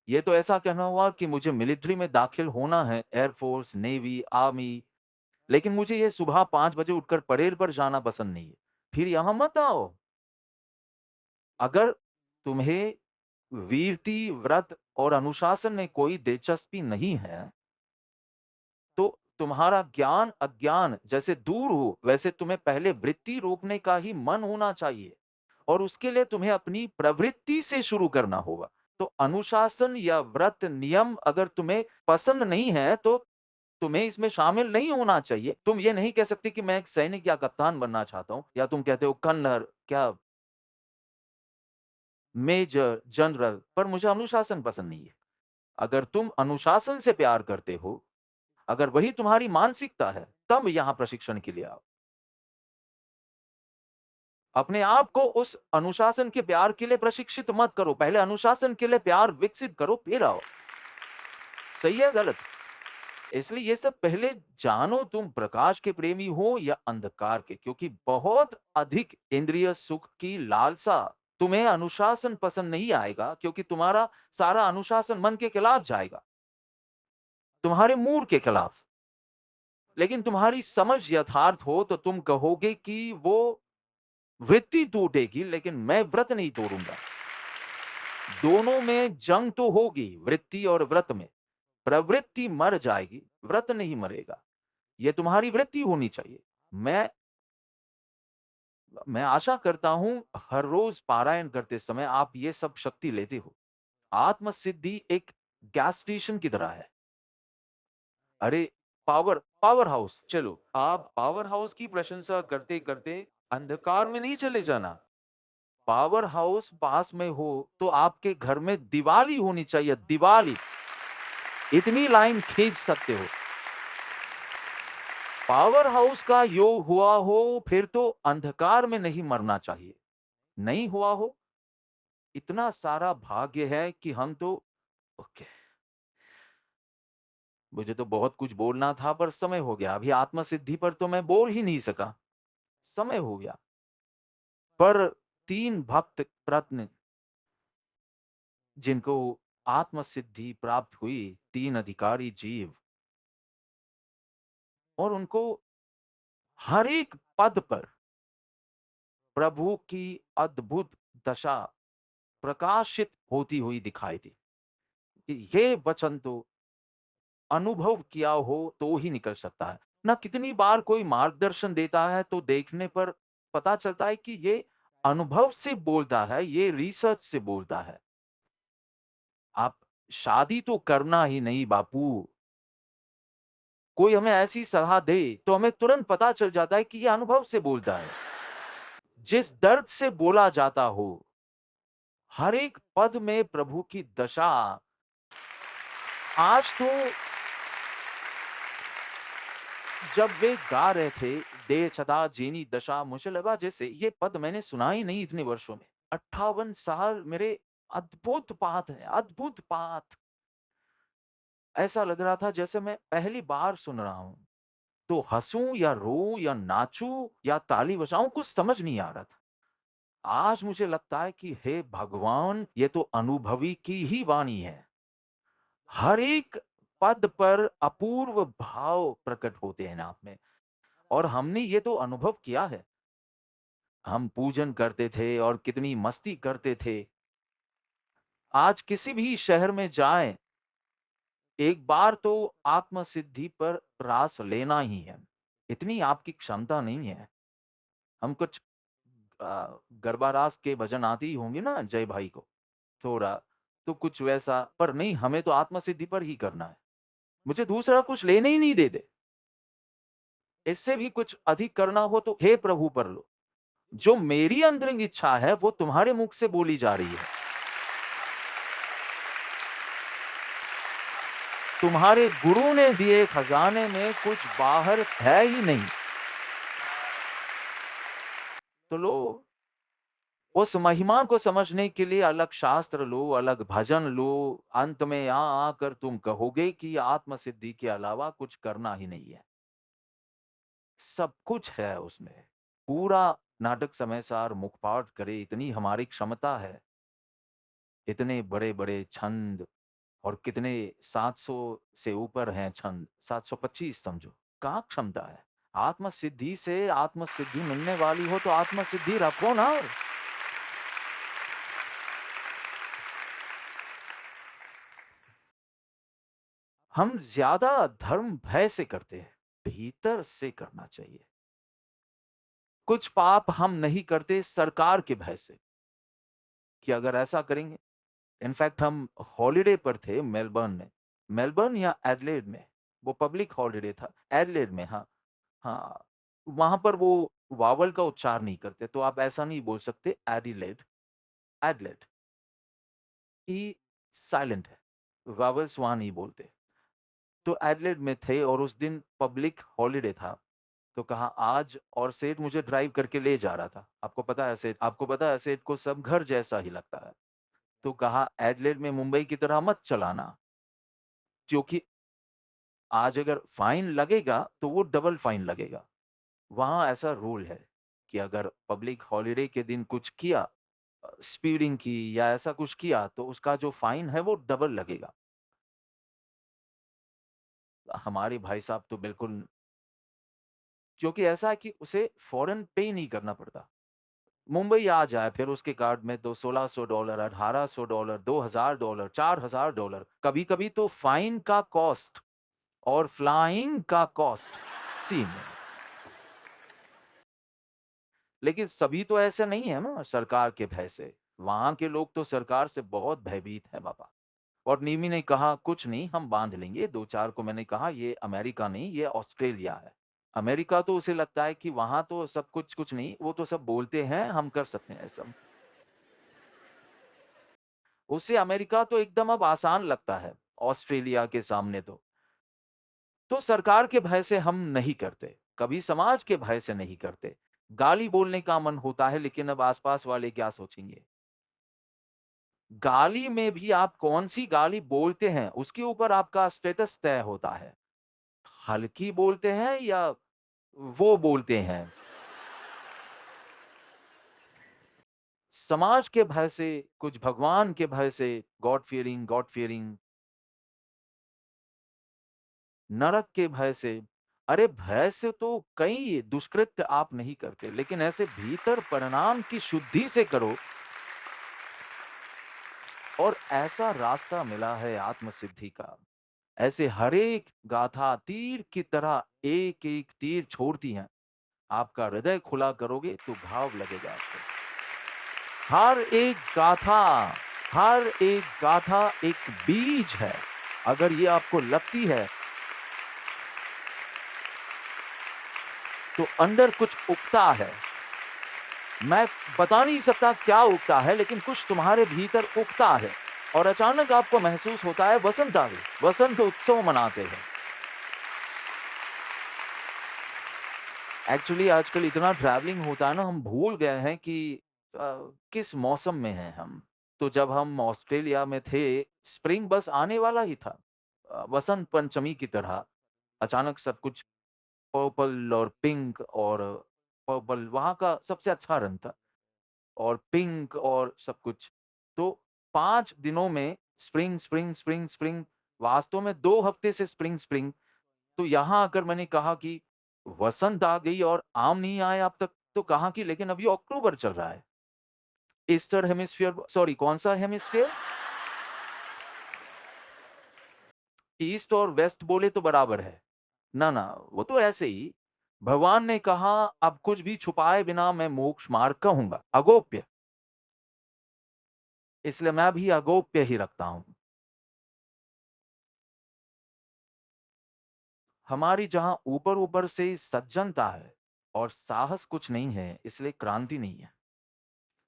ये तो ऐसा कहना हुआ कि मुझे मिलिट्री में दाखिल होना है, एयरफोर्स, नेवी, आर्मी, लेकिन मुझे ये सुबह 5 बजे उठकर परेड पर जाना पसंद नहीं है। फिर यहाँ मत आओ। अगर तुम्हें वीरती, व्रत और अनुशासन में कोई दिलचस्पी नहीं है, तो तुम्हारा ज्ञान अज्ञान जैसे दूर हो, वैसे तुम्हें पहले वृत्ति रोकने का ही मन होना चाहिए और उसके लिए तुम्हें अपनी प्रवृत्ति से शुरू करना होगा। तो अनुशासन या व्रत नियम अगर तुम्हें पसंद नहीं है, तो तुम्हें इसमें शामिल नहीं होना चाहिए। तुम ये नहीं कह सकते कि मैं एक सैनिक या कप्तान बनना चाहता हूँ, या तुम कहते हो कर्नल, क्या मेजर, जनरल, पर मुझे अनुशासन पसंद नहीं है। अगर तुम अनुशासन से प्यार करते हो, अगर वही तुम्हारी मानसिकता है, तब यहाँ प्रशिक्षण के लिए आओ। अपने आप को उस अनुशासन के प्यार के लिए प्रशिक्षित मत करो। पहले अनुशासन के लिए प्यार विकसित करो, फिर आओ। सही है, गलत? इसलिए ये सब पहले जानो, तुम प्रकाश के प्रेमी हो या अंधकार के, क्योंकि बहुत अधिक इंद्रिय सुख की लालसा, तुम्हें अनुशासन पसंद नहीं आएगा क्योंकि तुम्हारा सारा अनुशासन मन के खिलाफ जाएगा, तुम्हारे मूड के खिलाफ। लेकिन तुम्हारी समझ यथार्थ हो तो तुम कहोगे कि वो वृत्ति टूटेगी, लेकिन मैं व्रत नहीं तोड़ूंगा। दोनों में जंग तो होगी, वृत्ति और व्रत में। प्रवृत्ति मर जाएगी, व्रत नहीं मरेगा। ये तुम्हारी वृत्ति होनी चाहिए। मैं मैं आशा करता हूं हर रोज पारायण करते समय आप ये सब शक्ति लेते हो। आत्म सिद्धि एक गैस स्टेशन की तरह है। अरे पावर पावर हाउस, चलो आप पावर हाउस की प्रशंसा करते करते अंधकार में नहीं चले जाना। पावर हाउस पास में हो तो आपके घर में दिवाली होनी चाहिए, दिवाली। इतनी लाइन खींच सकते हो। पावर हाउस का योग हुआ हो, फिर तो अंधकार में नहीं मरना चाहिए। नहीं हुआ हो, इतना सारा भाग्य है कि हम तो ओके। मुझे तो बहुत कुछ बोलना था पर समय हो गया। अभी आत्मसिद्धि पर तो मैं बोल ही नहीं सका, समय हो गया। पर 3 भक्त रत्न जिनको आत्मसिद्धि प्राप्त हुई, 3 अधिकारी जीव, और उनको हर एक पद पर प्रभु की अद्भुत दशा प्रकाशित होती हुई दिखाई दी। ये वचन तो अनुभव किया हो तो ही निकल सकता है। ना कितनी बार कोई मार्गदर्शन देता है तो देखने पर पता चलता है कि ये अनुभव से बोलता है, ये रिसर्च से बोलता है। आप शादी तो करना ही नहीं बापू। कोई हमें ऐसी सलाह दे तो हमें तुरंत पता चल जाता है कि ये अनुभव से बोलता है। जिस दर्द से बोला जाता हो, हर एक पद में प्रभु की दशा। आज तो जब वे गा रहे थे, दे छता जेनी दशा, मुझे लगा जैसे ये पद मैंने सुना ही नहीं इतने वर्षों में। 58 साल मेरे अद्भुत पात है, अद्भुत पात। ऐसा लग रहा था जैसे मैं पहली बार सुन रहा हूँ। तो हँसूँ या रोऊँ या नाचूँ या ताली बजाऊँ, कुछ समझ नहीं आ रहा था। आज मुझे लगता है कि हे भगवान, ये तो अनुभवी की ही वाणी है। हर एक पद पर अपूर्व भाव प्रकट होते हैं आप में, और हमने ये तो अनुभव किया है। हम पूजन करते थे और कितनी मस्ती करते थे। आज किसी भी शहर में जाएँ, एक बार तो आत्म-सिद्धि पर रास लेना ही है। इतनी आपकी क्षमता नहीं है। हम कुछ गरबा रास के भजन आते ही होंगे ना जय भाई को, थोड़ा, तो कुछ वैसा, पर नहीं, हमें तो आत्म-सिद्धि पर ही करना है। मुझे दूसरा कुछ लेने ही नहीं देते। इससे भी कुछ अधिक करना हो तो हे प्रभु पर लो। जो मेरी अंतरंग इच्छा है वो तुम्हारे मुख से बोली जा रही है। तुम्हारे गुरु ने दिए खजाने में कुछ बाहर है ही नहीं। तो लो, उस महिमा को समझने के लिए अलग शास्त्र लो, अलग भजन लो। अंत में यहाँ आकर तुम कहोगे कि आत्म सिद्धि के अलावा कुछ करना ही नहीं है। सब कुछ है उसमें। पूरा नाटक समय सार मुखपाट करे, इतनी हमारी क्षमता है। इतने बड़े-बड़े छंद, और कितने 700 से ऊपर हैं छंद, 725 समझो। कहाँ क्षमता है? आत्म-सिद्धि से आत्म-सिद्धि मिलने वाली हो तो आत्म-सिद्धि रखो ना। हम ज़्यादा धर्म भय से करते हैं, भीतर से करना चाहिए। कुछ पाप हम नहीं करते सरकार के भय से, कि अगर ऐसा करेंगे। इनफैक्ट हम हॉलिडे पर थे मेलबर्न में। मेलबर्न या एडिलेड में, वो पब्लिक हॉलिडे था। एडिलेड में, हाँ। हाँ, वहाँ पर वो वावल का उच्चार नहीं करते, तो आप ऐसा नहीं बोल सकते एडिलेड, एडिलेड। ई साइलेंट है, वावल्स वहाँ नहीं बोलते। तो एडिलेड में थे और उस दिन पब्लिक हॉलिडे था। तो कहा आज, और सेठ मुझे ड्राइव करके ले जा रहा था। आपको पता है सेठ को सब घर जैसा ही लगता है। तो कहा एडिलेड में मुंबई की तरह मत चलाना, क्योंकि आज अगर फाइन लगेगा तो वो डबल फाइन लगेगा। वहाँ ऐसा रूल है कि अगर पब्लिक हॉलिडे के दिन कुछ किया, स्पीडिंग की या ऐसा कुछ किया, तो उसका जो फाइन है वो डबल लगेगा। हमारे भाई साहब तो बिल्कुल, क्योंकि ऐसा है कि उसे फ़ौरन पे नहीं करना पड़ता। मुंबई आ जाए फिर उसके कार्ड में तो $1600, $1800, $2000, $4000, कभी-कभी तो फाइन का कॉस्ट और फ्लाइंग का कॉस्ट सेम है। लेकिन सभी तो ऐसे नहीं है ना सरकार के भय से। वहाँ के लोग तो सरकार से बहुत भयभीत हैं बाबा। और निमी ने कहा कुछ नहीं, हम बाँध लेंगे। 2-4 को मैंने कहा ये अमेरिका नहीं, ये ऑस्ट्रेलिया है। अमेरिका तो उसे लगता है कि वहाँ तो सब कुछ कुछ नहीं, वो तो सब बोलते हैं, हम कर सकते हैं सब। उसे अमेरिका तो एकदम अब आसान लगता है, ऑस्ट्रेलिया के सामने तो। तो सरकार के भय से हम नहीं करते, कभी समाज के भय से नहीं करते। गाली बोलने का मन होता है, लेकिन अब आस-पास वाले क्या सोचेंगे? गाली में भी आप कौन-सी गाली बोलते हैं, उसके ऊपर आपका स्टेटस तय होता है। हल्की बोलते हैं या वो बोलते हैं। समाज के भय से, कुछ भगवान के भय से, गॉड फियरिंग, नरक के भय से। अरे भय से तो कई दुष्कृत्य आप नहीं करते, लेकिन ऐसे भीतर परिणाम की शुद्धि से करो। और ऐसा रास्ता मिला है आत्म सिद्धि का। ऐसे हर एक गाथा तीर की तरह एक-एक तीर छोड़ती हैं। आपका हृदय खुला करोगे तो घाव लगेगा आपको। हर एक गाथा, हर एक गाथा एक बीज है। अगर ये आपको लगती है, तो अंदर कुछ उगता है। मैं बता नहीं सकता क्या उगता है, लेकिन कुछ तुम्हारे भीतर उगता है और अचानक आपको महसूस होता है वसंत आ गई, वसंत उत्सव मनाते हैं। एक्चुअली आजकल इतना ट्रैवलिंग होता है ना, हम भूल गए हैं कि किस मौसम में हैं हम। तो जब हम ऑस्ट्रेलिया में थे, स्प्रिंग बस आने वाला ही था। वसंत पंचमी की तरह अचानक सब कुछ पर्पल और पिंक, और पर्पल वहाँ का सबसे अच्छा रंग था, और पिंक और सब कुछ। तो 5 दिनों में स्प्रिंग, स्प्रिंग, स्प्रिंग, स्प्रिंग, वास्तव में 2 हफ्ते से स्प्रिंग, स्प्रिंग। तो यहाँ आकर मैंने कहा कि वसंत आ गई और आम नहीं आए अब तक, तो कहा कि लेकिन अभी अक्टूबर चल रहा है। ईस्टर हेमिस्फीयर, सॉरी कौन-सा हेमिस्फीयर? ईस्ट और वेस्ट बोले तो बराबर है। ना, ना, वो तो ऐसे ही। भगवान ने कहा, अब कुछ भी छुपाए बिना मैं मोक्ष मार्ग कहूँगा, अगोप्य। इसलिए मैं भी अगोप्य ही रखता हूँ। हमारी जहाँ ऊपर-ऊपर से सज्जनता है और साहस कुछ नहीं है, इसलिए क्रांति नहीं है।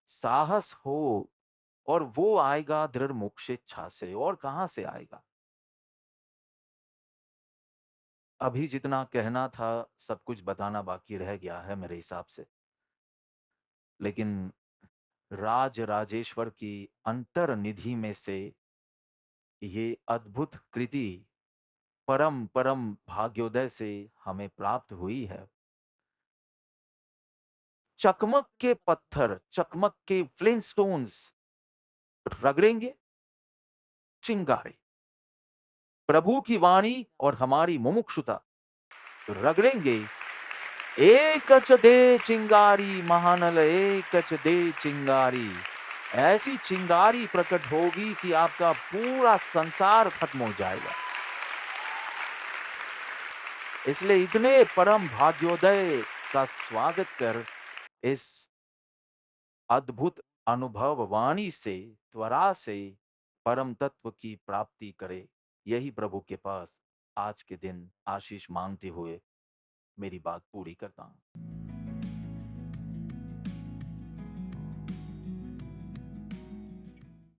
साहस हो और वो आएगा दृढ़ मोक्षेच्छा से, और कहाँ से आएगा? अभी जितना कहना था, सब कुछ बताना बाकी रह गया है मेरे हिसाब से। लेकिन राज राजेश्वर की अंतर्निधि में से ये अद्भुत कृति परम परम भाग्योदय से हमें प्राप्त हुई है। चकमक के पत्थर, चकमक के फ्लिंटस्टोन्स रगड़ेंगे, चिंगारी। प्रभु की वाणी और हमारी मुमुक्षुता रगड़ेंगे। एकच दे चिंगारी महानल, एकच दे चिंगारी। ऐसी चिंगारी प्रकट होगी कि आपका पूरा संसार खत्म हो जाएगा। इसलिए इतने परम भाग्योदय का स्वागत कर, इस अद्भुत अनुभव वाणी से त्वरा से परम तत्व की प्राप्ति करे। यही प्रभु के पास आज के दिन आशीष मांगते हुए मेरी बात पूरी करता हूँ।